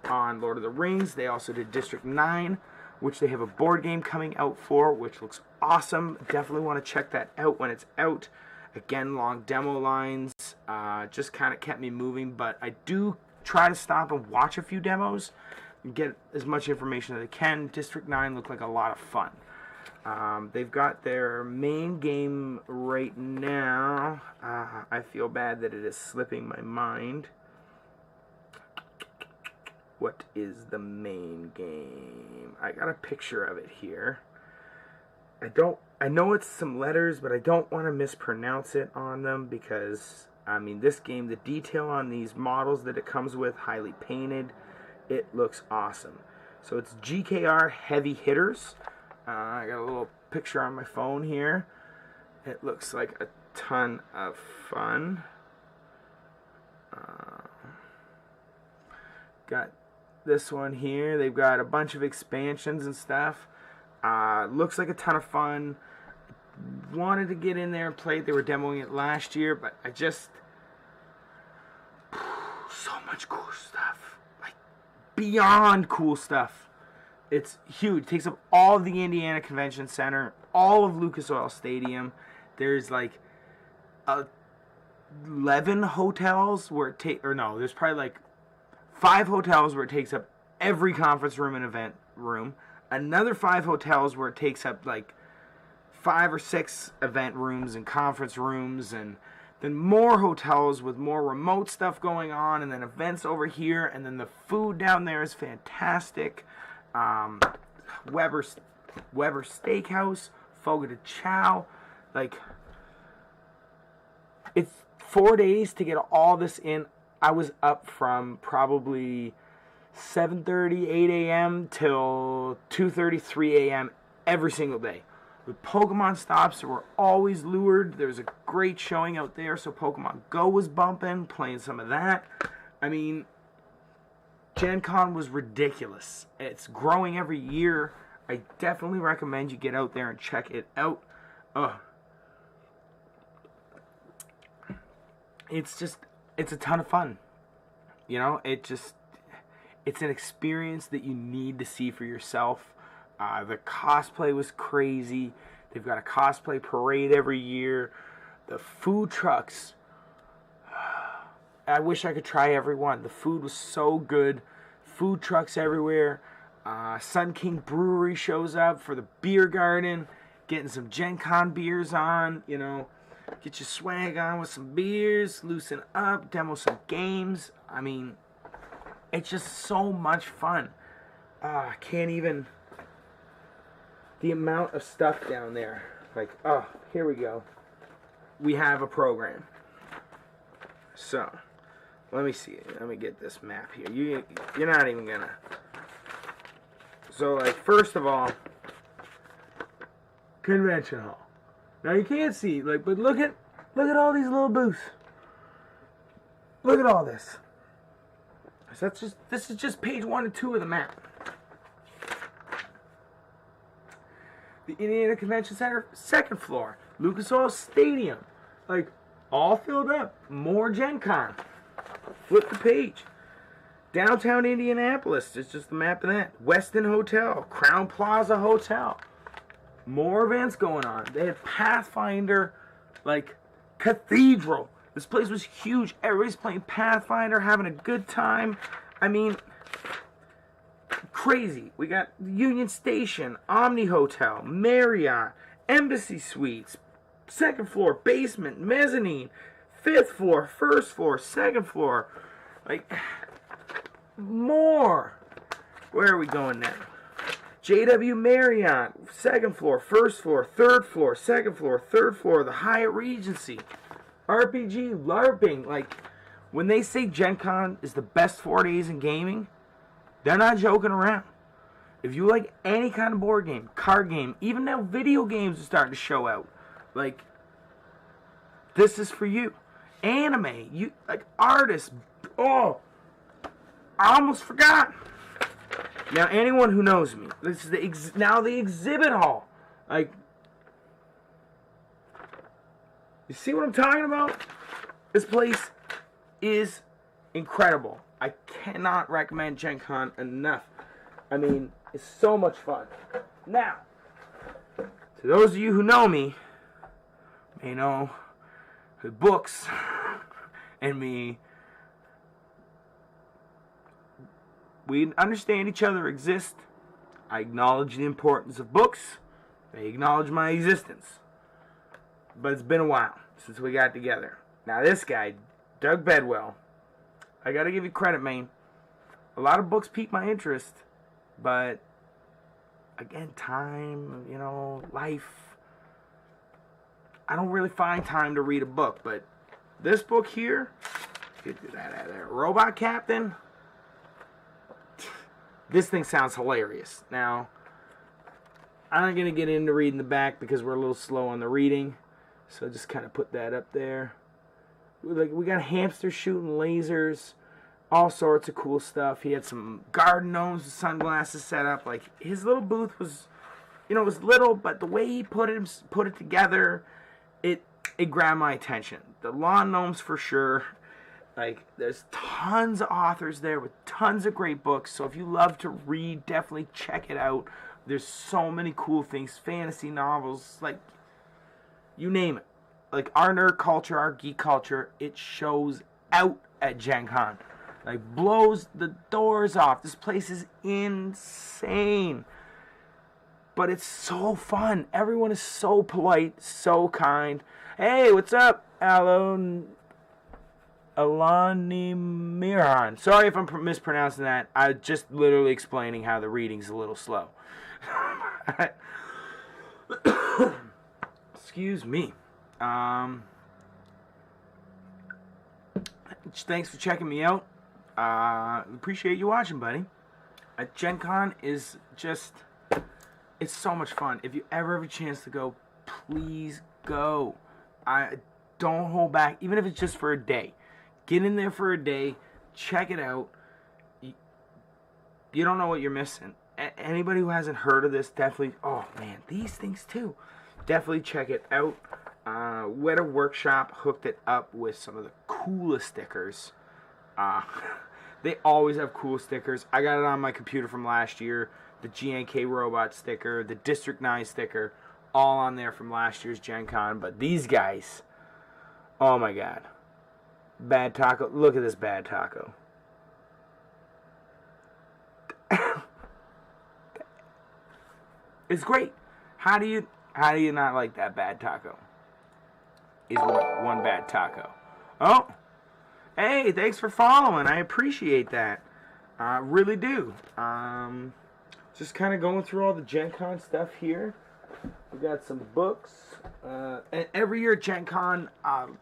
on Lord of the Rings, they also did District 9, which they have a board game coming out for, which looks awesome. Definitely want to check that out when it's out. Again, long demo lines, just kind of kept me moving, but I do try to stop and watch a few demos and get as much information as I can. District 9 looked like a lot of fun. They've got their main game right now. I feel bad that it is slipping my mind. What is the main game? I got a picture of it here. I know it's some letters, but I don't want to mispronounce it on them because, I mean, this game, the detail on these models that it comes with, highly painted, it looks awesome. So it's GKR Heavy Hitters. I got a little picture on my phone here. It looks like a ton of fun. Got this one here. They've got a bunch of expansions and stuff. Looks like a ton of fun. Wanted to get in there and play it. They were demoing it last year, but I just... so much cool stuff. Like, beyond cool stuff. It's huge. It takes up all of the Indiana Convention Center, all of Lucas Oil Stadium. There's like 11 hotels where it takes... or no, there's probably like 5 hotels where it takes up every conference room and event room. Another 5 hotels where it takes up like 5 or 6 event rooms and conference rooms, and then more hotels with more remote stuff going on, and then events over here, and then the food down there is fantastic. Weber Steakhouse, Fogo de Chao, like, it's 4 days to get all this in. I was up from probably 7:30, 8 a.m. till 2:30, 3 a.m. every single day. with Pokemon stops, we're always lured. There's a great showing out there, so Pokemon Go was bumping, playing some of that. I mean, Gen Con was ridiculous. It's growing every year. I definitely recommend you get out there and check it out. It's a ton of fun. You know, it's an experience that you need to see for yourself. The cosplay was crazy. They've got a cosplay parade every year. The food trucks, I wish I could try every one. The food was so good. Food trucks everywhere. Sun King Brewery shows up for the beer garden. Getting some Gen Con beers on, you know. Get your swag on with some beers. Loosen up. Demo some games. I mean, it's just so much fun. I can't even... The amount of stuff down there. Like, here we go. We have a program. So, let me see. Let me get this map here. You're not even gonna... So, like, first of all, Convention Hall. Now, you can't see, like, but look at all these little booths. Look at all this. So this is just page 1 and 2 of the map. The Indiana Convention Center, 2nd floor. Lucas Oil Stadium. Like, all filled up. More Gen Con. Flip the page. Downtown Indianapolis. It's just the map of that. Westin Hotel. Crown Plaza Hotel. More events going on. They had Pathfinder, like, Cathedral. This place was huge. Everybody's playing Pathfinder, having a good time. I mean... crazy. We got Union Station, Omni Hotel, Marriott, Embassy Suites, 2nd floor, basement, mezzanine, 5th floor, 1st floor, 2nd floor. Like, more. Where are we going now? JW Marriott, 2nd floor, 1st floor, 3rd floor, 2nd floor, 3rd floor, the Hyatt Regency, RPG, LARPing. Like, when they say Gen Con is the best 4 days in gaming, they're not joking around. If you like any kind of board game, card game, even now video games are starting to show out. Like, this is for you. Anime, you like artists. Oh, I almost forgot. Now, anyone who knows me, this is the exhibit hall. Like, you see what I'm talking about? This place is incredible. I cannot recommend Gen Con enough. I mean, it's so much fun. Now, to those of you who know me, may know the books and me, we understand each other exist. I acknowledge the importance of books. They acknowledge my existence. But it's been a while since we got together. Now this guy, Doug Bedwell, I gotta give you credit, man. A lot of books pique my interest, but again, time, you know, life. I don't really find time to read a book, but this book here, get that out of there. Robot Captain. This thing sounds hilarious. Now, I'm not gonna get into reading the back because we're a little slow on the reading, so just kind of put that up there. Like, we got hamsters shooting lasers, all sorts of cool stuff. He had some garden gnomes with sunglasses set up. Like, his little booth was, you know, it was little, but the way he put it together, it grabbed my attention. The lawn gnomes for sure. Like, there's tons of authors there with tons of great books. So if you love to read, definitely check it out. There's so many cool things, fantasy novels, like, you name it. Like, our nerd culture, our geek culture, it shows out at Gen Con. Like, blows the doors off. This place is insane. But it's so fun. Everyone is so polite, so kind. Hey, what's up, Alani Miran? Sorry if I'm mispronouncing that. I'm just literally explaining how the reading's a little slow. Excuse me. Thanks for checking me out. Appreciate you watching, buddy. Gen Con is just It's so much fun. If you ever have a chance to go, please go. Don't hold back, even if it's just for a day. Get in there for a day, check it out. You don't know what you're missing. Anybody who hasn't heard of this, definitely, oh man, these things too. Definitely check it out. Weta Workshop hooked it up with some of the coolest stickers. They always have cool stickers. I got it on my computer from last year. The GNK Robot sticker, the District 9 sticker, all on there from last year's Gen Con. But these guys, oh my god. Bad Taco. Look at this Bad Taco. It's great. How do you not like that Bad Taco? Is one Bad Taco. Oh, hey, thanks for following. I appreciate that. I really do. Just kind of going through all the Gen Con stuff here. We got some books. And every year at Gen Con,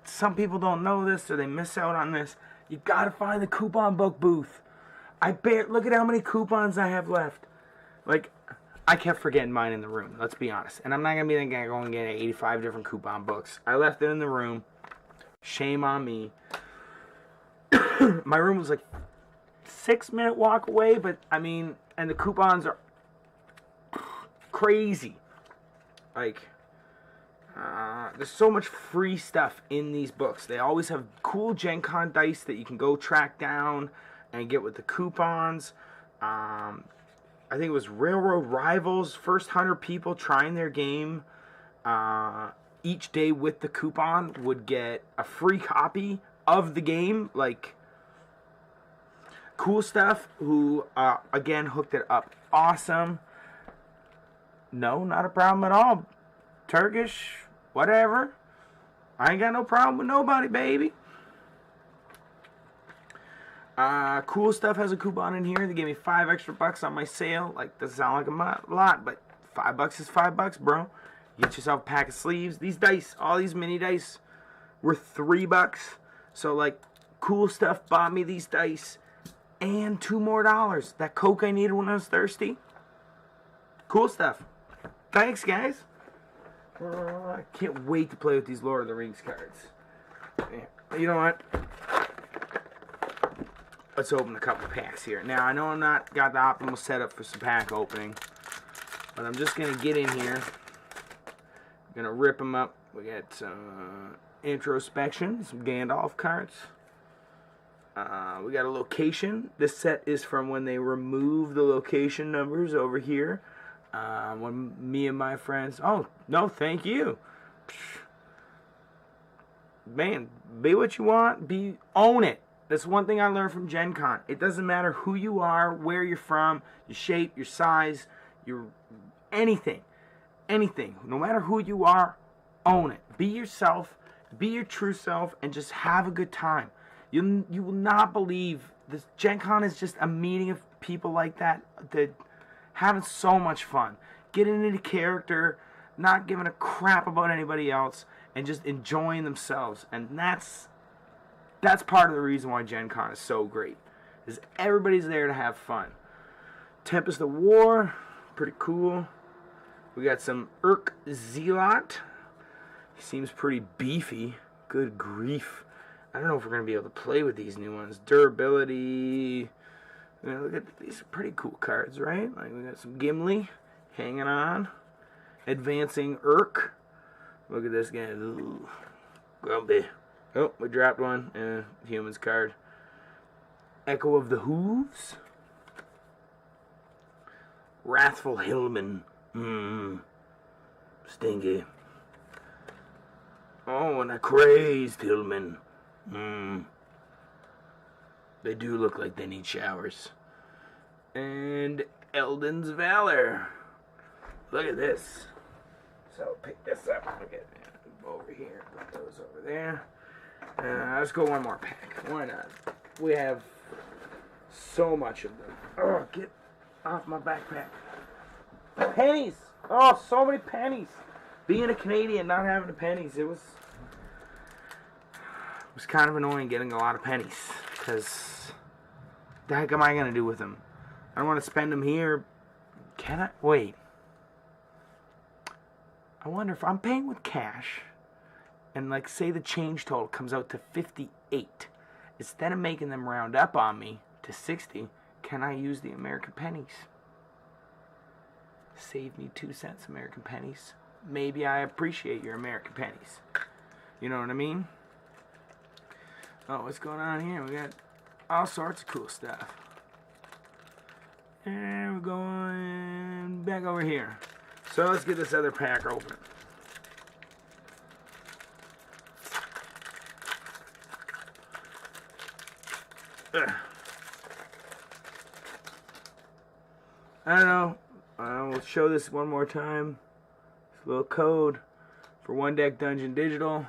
some people don't know this or they miss out on this. You gotta find the coupon book booth. Look at how many coupons I have left. Like, I kept forgetting mine in the room, let's be honest. And I'm not gonna be thinking I'm going to get 85 different coupon books. I left it in the room. Shame on me. My room was like 6-minute walk away, but I mean, and the coupons are crazy. Like, there's so much free stuff in these books. They always have cool Gen Con dice that you can go track down and get with the coupons. I think it was Railroad Rivals, first 100 people trying their game each day with the coupon would get a free copy of the game. Like, cool stuff. Who, again, hooked it up. Awesome. No, not a problem at all. Turkish, whatever. I ain't got no problem with nobody, baby. Cool Stuff has a coupon in here. They gave me $5 extra on my sale. Like, doesn't sound like a lot, but $5 is $5, bro. Get yourself a pack of sleeves. These dice, all these mini dice, were $3. So, like, Cool Stuff bought me these dice and $2 more. That Coke I needed when I was thirsty. Cool Stuff. Thanks, guys. I can't wait to play with these Lord of the Rings cards. You know what? Let's open a couple packs here. Now, I know I'm not got the optimal setup for some pack opening, but I'm just going to get in here. I'm going to rip them up. We got some Introspection, some Gandalf cards. We got a location. This set is from when they removed the location numbers over here. When me and my friends... Oh, no, thank you. Man, be what you want. Own it. That's one thing I learned from Gen Con. It doesn't matter who you are, where you're from, your shape, your size, your anything. Anything. No matter who you are, own it. Be yourself. Be your true self and just have a good time. You will not believe this. Gen Con is just a meeting of people like that having so much fun. Getting into character, not giving a crap about anybody else, and just enjoying themselves. And that's part of the reason why Gen Con is so great. Is everybody's there to have fun. Tempest of War, pretty cool. We got some Urk Zealot. He seems pretty beefy. Good grief. I don't know if we're going to be able to play with these new ones. Durability. Look at these, are pretty cool cards, right? Like, we got some Gimli hanging on. Advancing Urk. Look at this guy. Ooh, grumpy. Oh, we dropped one. Humans card. Echo of the Hooves. Wrathful Hillman. Stinky. Oh, and a crazed Hillman. They do look like they need showers. And Eldon's Valor. Look at this. So pick this up. Look at over here. Put those over there. Let's go one more pack. Why not? We have so much of them. Oh, get off my backpack. Pennies. Oh, so many pennies. Being a Canadian, not having the pennies, it was kind of annoying getting a lot of pennies. Because the heck am I going to do with them? I don't want to spend them here. Can I? Wait. I wonder if I'm paying with cash, and like say the change total comes out to 58, instead of making them round up on me to 60, can I use the American pennies? Save me 2 cents, American pennies. Maybe I appreciate your American pennies. You know what I mean? Oh, what's going on here? We got all sorts of cool stuff. And we're going back over here. So let's get this other pack open. I don't know. We'll show this one more time. This little code for One Deck Dungeon Digital.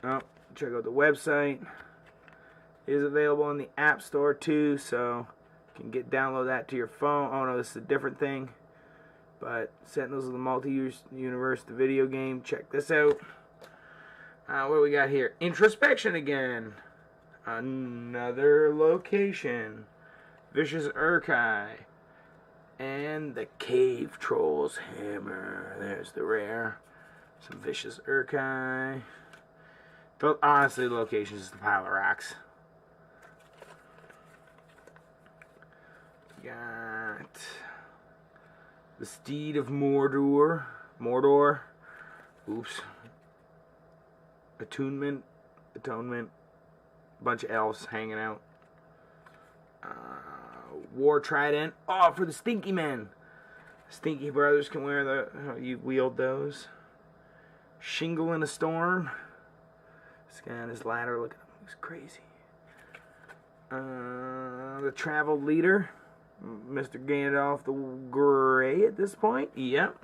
Oh, check out the website. It is available in the App Store too, so you can download that to your phone. Oh no, this is a different thing. But Sentinels of the Multi-Universe, the video game. Check this out. What do we got here? Introspection again. Another location. Vicious Urkai. And the Cave Troll's Hammer. There's the rare. Some Vicious Urkai. But honestly, the location is just a pile of rocks. Got the Steed of Mordor. Oops. Atonement. Bunch of elves hanging out. War Trident. Oh, for the Stinky Men. Stinky Brothers can wear the... you wield those. Shingle in a Storm. This guy on his ladder, look at him. He's crazy. The Travel Leader. Mr. Gandalf the Grey at this point. Yep.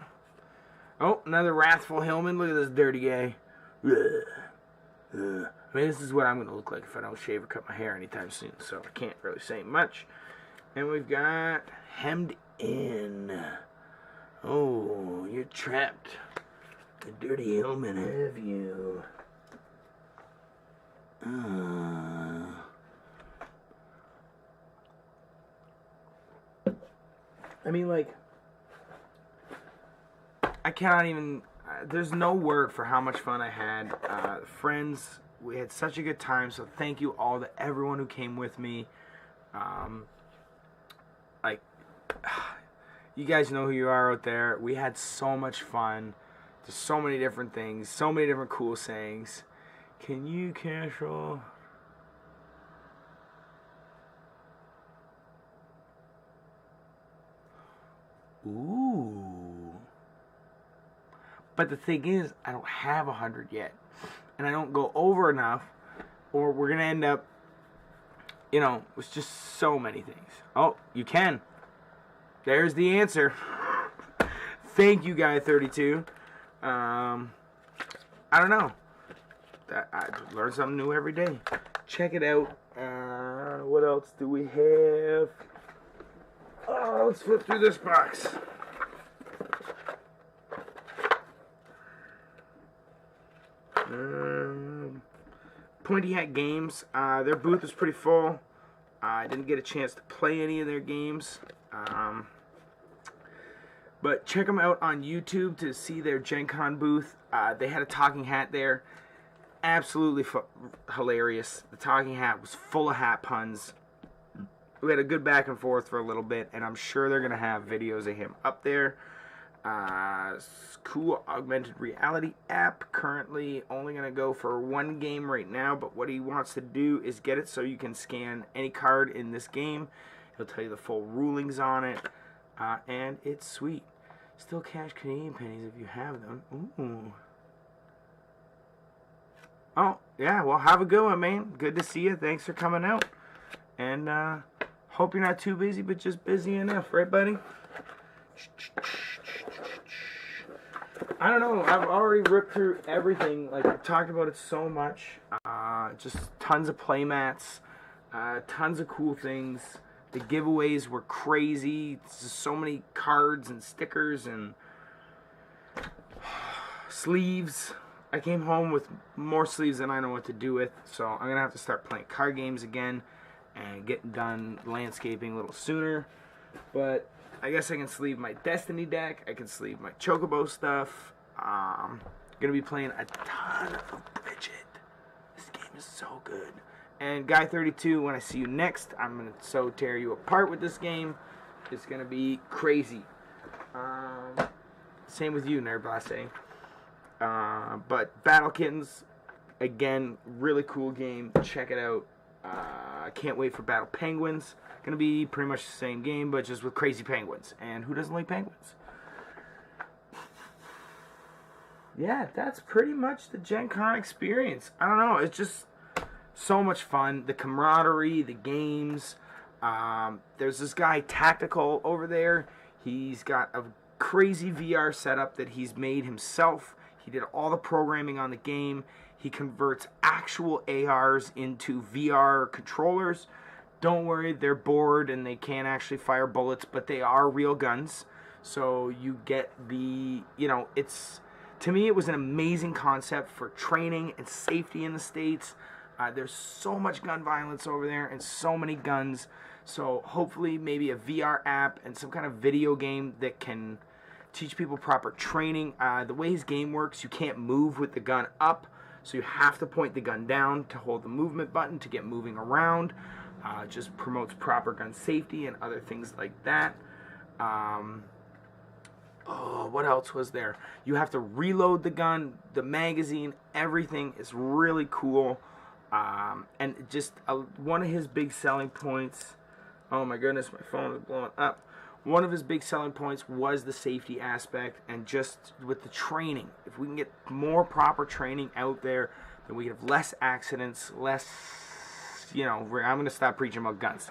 Oh, another Wrathful Hillman. Look at this dirty guy. I mean, this is what I'm going to look like if I don't shave or cut my hair anytime soon, so I can't really say much. And we've got Hemmed In. Oh, you're trapped. The dirty Hillman have you. I mean, like, I cannot even, there's no word for how much fun I had. Friends, we had such a good time, so thank you all to everyone who came with me. Like, you guys know who you are out there. We had so much fun. There's so many different things, so many different cool sayings. Can you cash roll? Ooh. But the thing is, I don't have 100 yet. And I don't go over enough, or we're going to end up, you know, with just so many things. Oh, you can. There's the answer. Thank you, Guy32. I don't know. I learn something new every day. Check it out. What else do we have? Oh, let's flip through this box. Pointy Hat Games. Their booth is pretty full. I didn't get a chance to play any of their games. But check them out on YouTube to see their GenCon booth. They had a talking hat there. Absolutely hilarious. The talking hat was full of hat puns. We had a good back and forth for a little bit, and I'm sure they're going to have videos of him up there. Cool augmented reality app. Currently only going to go for one game right now, but what he wants to do is get it so you can scan any card in this game. He'll tell you the full rulings on it, and it's sweet. Still cash Canadian pennies if you have them. Ooh. Oh, yeah, well, have a good one, man. Good to see you. Thanks for coming out. And hope you're not too busy, but just busy enough, right, buddy? I don't know. I've already ripped through everything. Like, I've talked about it so much. Just tons of playmats. Tons of cool things. The giveaways were crazy. Just so many cards and stickers and sleeves. I came home with more sleeves than I know what to do with, so I'm going to have to start playing card games again and getting done landscaping a little sooner. But I guess I can sleeve my Destiny deck. I can sleeve my Chocobo stuff. Gonna be playing a ton of Bridget. This game is so good. And Guy 32, when I see you next, I'm gonna so tear you apart with this game. It's gonna be crazy. Same with you, Nerd Blase. But Battle Kittens, again, really cool game. Check it out. Can't wait for Battle Penguins. Gonna be pretty much the same game, but just with crazy penguins. And who doesn't like penguins? Yeah, that's pretty much the Gen Con experience. I don't know, it's just so much fun. The camaraderie, the games. There's this guy, Tactical, over there. He's got a crazy VR setup that he's made himself. He did all the programming on the game. He converts actual ARs into VR controllers. Don't worry, they're bored and they can't actually fire bullets, but they are real guns. So you get the, you know, it's... To me, it was an amazing concept for training and safety in the States. There's so much gun violence over there and so many guns. So hopefully maybe a VR app and some kind of video game that can teach people proper training. The way his game works, you can't move with the gun up. So you have to point the gun down to hold the movement button to get moving around. Just promotes proper gun safety and other things like that. Oh, what else was there? You have to reload the gun, the magazine, everything is really cool. And just one of his big selling points, oh my goodness, my phone is blowing up. One of his big selling points was the safety aspect and just with the training. If we can get more proper training out there, then we have less accidents, less, you know, I'm going to stop preaching about guns.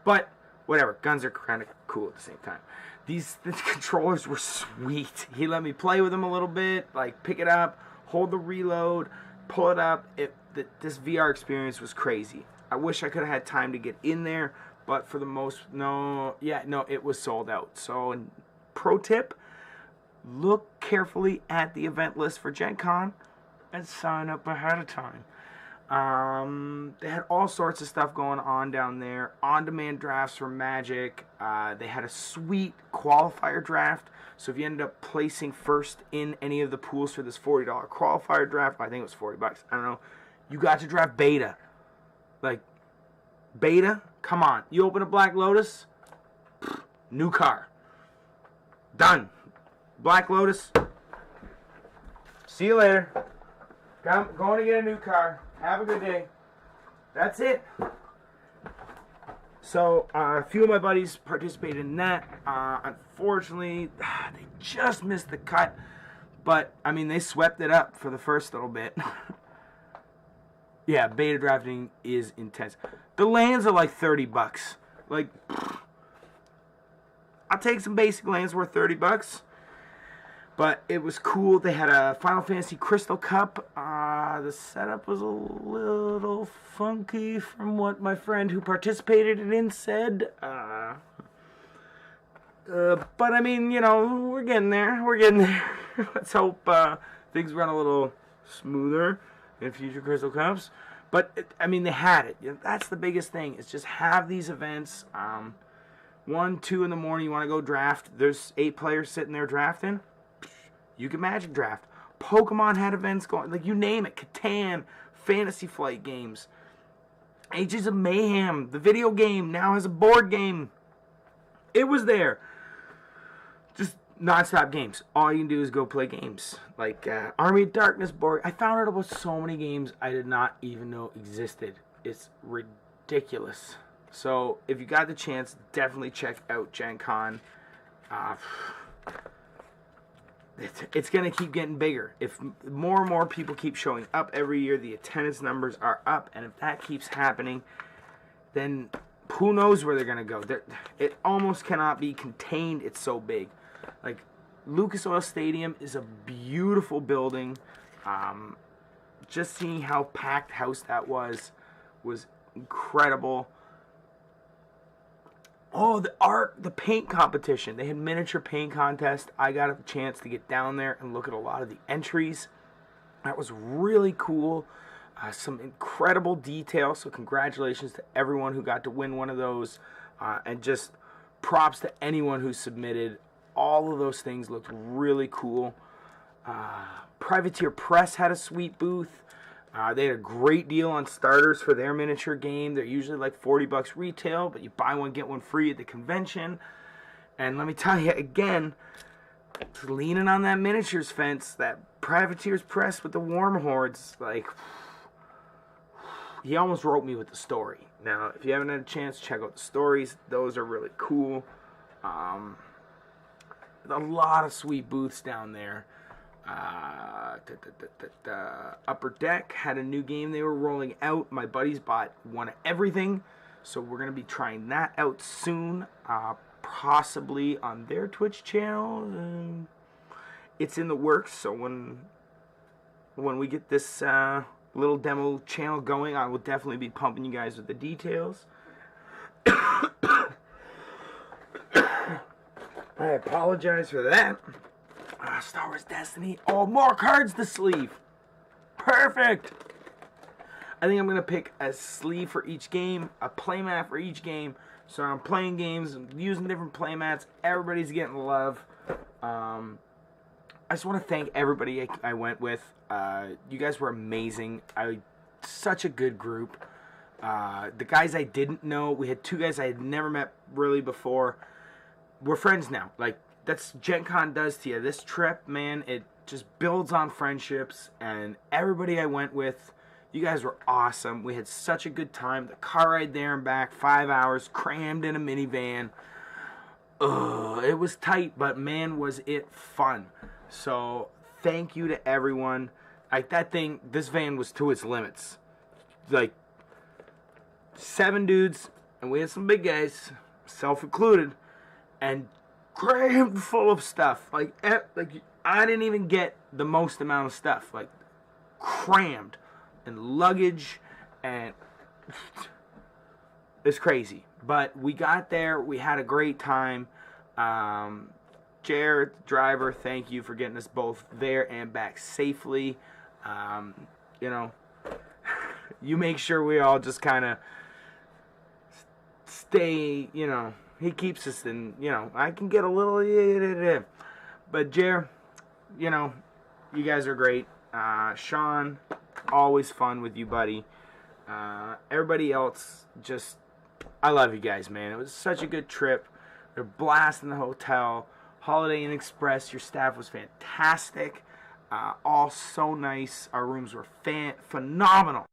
But whatever, guns are kind of cool at the same time. The controllers were sweet. He let me play with them a little bit, like pick it up, hold the reload, pull it up. This VR experience was crazy. I wish I could have had time to get in there, but for the most, it was sold out. So, pro tip, look carefully at the event list for Gen Con and sign up ahead of time. They had all sorts of stuff going on down there. On-demand drafts for Magic. They had a sweet qualifier draft. So if you ended up placing first in any of the pools for this $40 qualifier draft, I think it was $40. I don't know. You got to draft Beta. Like, Beta? Come on. You open a Black Lotus, new car. Done. Black Lotus. See you later. Going to get a new car. Have a good day. That's it. So, a few of my buddies participated in that. Unfortunately, they just missed the cut. But, I mean, they swept it up for the first little bit. Yeah, beta drafting is intense. The lands are like $30. Like, I'll take some basic lands worth $30. But it was cool. They had a Final Fantasy Crystal Cup. The setup was a little funky from what my friend who participated in said. But I mean, you know, we're getting there. We're getting there. Let's hope things run a little smoother in future Crystal Cups. But, I mean, they had it. You know, that's the biggest thing. Is just have these events. 1, 2 in the morning, you want to go draft. There's 8 players sitting there drafting. You can Magic draft. Pokemon had events going. Like, you name it. Catan, Fantasy Flight games. Ages of Mayhem. The video game now has a board game. It was there. Just non-stop games. All you can do is go play games. Like Army of Darkness board. I found out about so many games I did not even know existed. It's ridiculous. So, if you got the chance, definitely check out Gen Con. It's going to keep getting bigger. If more and more people keep showing up every year, the attendance numbers are up. And if that keeps happening, then who knows where they're going to go. It almost cannot be contained. It's so big. Like, Lucas Oil Stadium is a beautiful building. Just seeing how packed house that was incredible. Oh, the paint competition. They had miniature paint contest. I got a chance to get down there and look at a lot of the entries. That was really cool. Some incredible detail. So congratulations to everyone who got to win one of those. And just props to anyone who submitted. All of those things looked really cool. Privateer Press had a sweet booth. They had a great deal on starters for their miniature game. They're usually like $40 retail, but you buy one, get one free at the convention. And let me tell you again, leaning on that miniatures fence, that Privateer's Press with the Warm Hordes, like, he almost wrote me with the story. Now, if you haven't had a chance, check out the stories. Those are really cool. A lot of sweet booths down there. Upper Deck had a new game they were rolling out. My buddies bought one of everything, so we're going to be trying that out soon, possibly on their Twitch channel. It's in the works, so when we get this little demo channel going, I will definitely be pumping you guys with the details. I apologize for that. Star Wars Destiny. Oh, more cards to sleeve. Perfect. I think I'm going to pick a sleeve for each game, a playmat for each game. So I'm playing games, I'm using different playmats. Everybody's getting love. I just want to thank everybody I went with. You guys were amazing. Such a good group. The guys I didn't know, we had 2 guys I had never met really before. We're friends now. Like, that's GenCon does to you. This trip, man, it just builds on friendships. And everybody I went with, you guys were awesome. We had such a good time. The car ride there and back, 5 hours, crammed in a minivan. It was tight, but man, was it fun. So thank you to everyone. Like, that thing, this van was to its limits. Like, 7 dudes, and we had some big guys, self included, and crammed full of stuff. Like I didn't even get the most amount of stuff. Like, crammed, and luggage, and it's crazy. But we got there. We had a great time. Jared, driver, thank you for getting us both there and back safely. You know, you make sure we all just kind of stay, you know, he keeps us in, you know, I can get a little, but Jer, you know, you guys are great. Sean, always fun with you, buddy. Everybody else, just, I love you guys, man. It was such a good trip. They're blasting the hotel. Holiday Inn Express, your staff was fantastic. All so nice. Our rooms were phenomenal.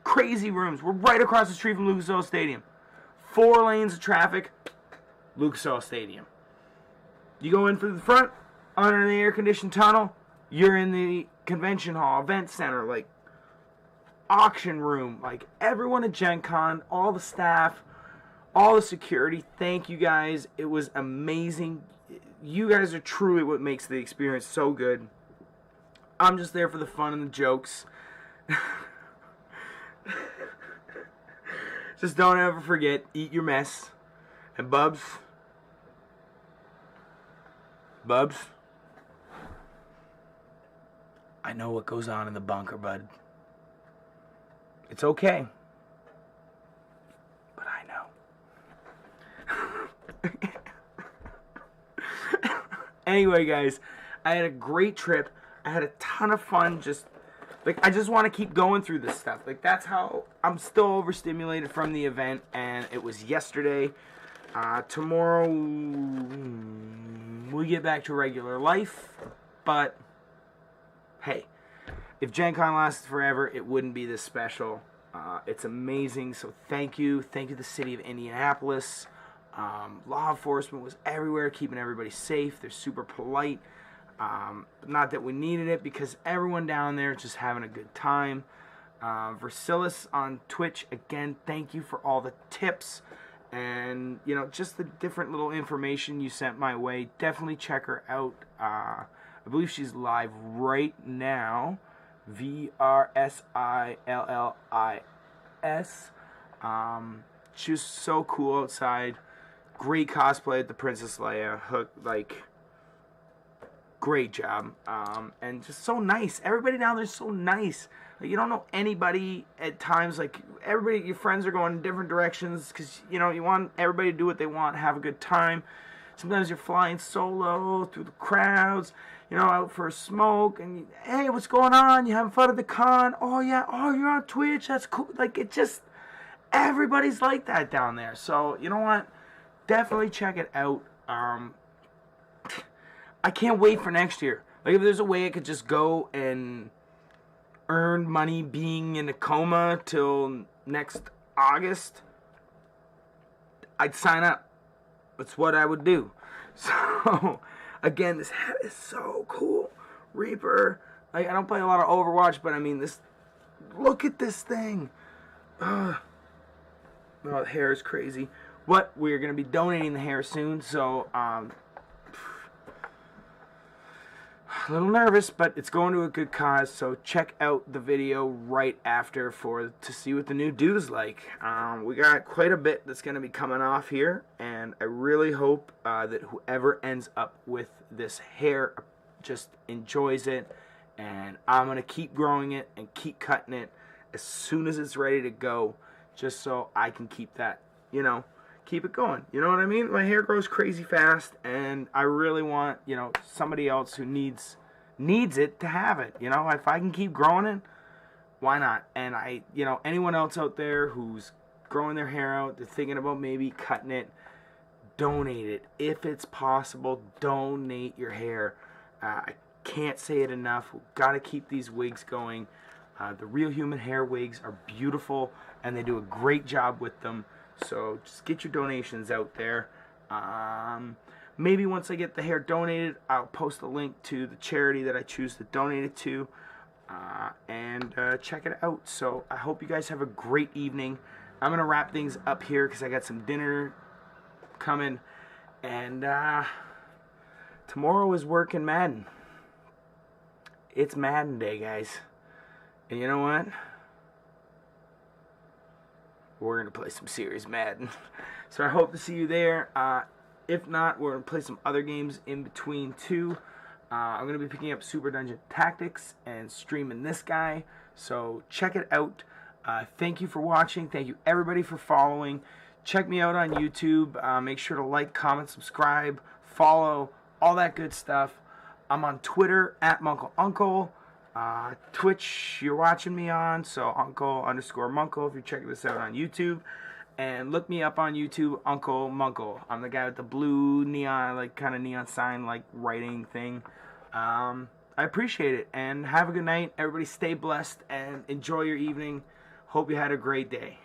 Crazy rooms. We're right across the street from Lucas Oil Stadium. 4 lanes of traffic, Lucas Oil Stadium. You go in through the front, under the air-conditioned tunnel, you're in the convention hall, event center, like, auction room. Like, everyone at GenCon, all the staff, all the security, thank you guys. It was amazing. You guys are truly what makes the experience so good. I'm just there for the fun and the jokes. Just don't ever forget, eat your mess. And Bubs, I know what goes on in the bunker, bud. It's okay. But I know. Anyway, guys, I had a great trip. I had a ton of fun. Just, like, I just want to keep going through this stuff. Like, that's how I'm still overstimulated from the event, and it was yesterday. Tomorrow, we get back to regular life, but hey, if GenCon lasted forever, it wouldn't be this special. It's amazing, so thank you. Thank you to the city of Indianapolis. Law enforcement was everywhere, keeping everybody safe. They're super polite. Not that we needed it, because everyone down there is just having a good time. Versilis on Twitch, again, thank you for all the tips and, you know, just the different little information you sent my way. Definitely check her out. I believe she's live right now. VRSILLIS. She was so cool outside. Great cosplay at the Princess Leia. Hook, like, great job. And just so nice. Everybody down there is so nice. Like, you don't know anybody at times. Like, everybody, your friends are going in different directions because, you know, you want everybody to do what they want, have a good time. Sometimes you're flying solo through the crowds, you know, out for a smoke, and hey, what's going on? You having fun at the con? Oh yeah, oh, you're on Twitch, that's cool. Like, it just, everybody's like that down there. So, you know what? Definitely check it out. I can't wait for next year. Like, if there's a way I could just go and earn money being in a coma till next August, I'd sign up. That's what I would do. So, again, this hat is so cool. Reaper. Like, I don't play a lot of Overwatch, but I mean, this. Look at this thing. Oh, the hair is crazy. What? We're going to be donating the hair soon, so, a little nervous, but it's going to a good cause, so check out the video right after to see what the new dude's like. We got quite a bit that's going to be coming off here, and I really hope that whoever ends up with this hair just enjoys it, and I'm going to keep growing it and keep cutting it as soon as it's ready to go, just so I can keep that, you know, keep it going. You know what I mean? My hair grows crazy fast, and I really want, you know, somebody else who needs it to have it. You know, if I can keep growing it, why not? And you know, anyone else out there who's growing their hair out, they're thinking about maybe cutting it, donate it. If it's possible, donate your hair. I can't say it enough. We've got to keep these wigs going. The Real Human Hair wigs are beautiful, and they do a great job with them. So just get your donations out there. Maybe once I get the hair donated, I'll post a link to the charity that I choose to donate it to, and check it out. So I hope you guys have a great evening. I'm going to wrap things up here because I got some dinner coming, and tomorrow is working Madden. It's Madden Day, guys. And you know what? We're going to play some serious Madden. So I hope to see you there. If not, we're going to play some other games in between too. I'm going to be picking up Super Dungeon Tactics and streaming this guy. So check it out. Thank you for watching. Thank you everybody for following. Check me out on YouTube. Make sure to like, comment, subscribe, follow, all that good stuff. I'm on Twitter at MunkleUncle. Twitch you're watching me on, so Uncle_Munkle if you're checking this out on YouTube. And look me up on YouTube, Uncle Munkle. I'm the guy with the blue neon, like kind of neon sign, like writing thing. I appreciate it, and have a good night. Everybody stay blessed and enjoy your evening. Hope you had a great day.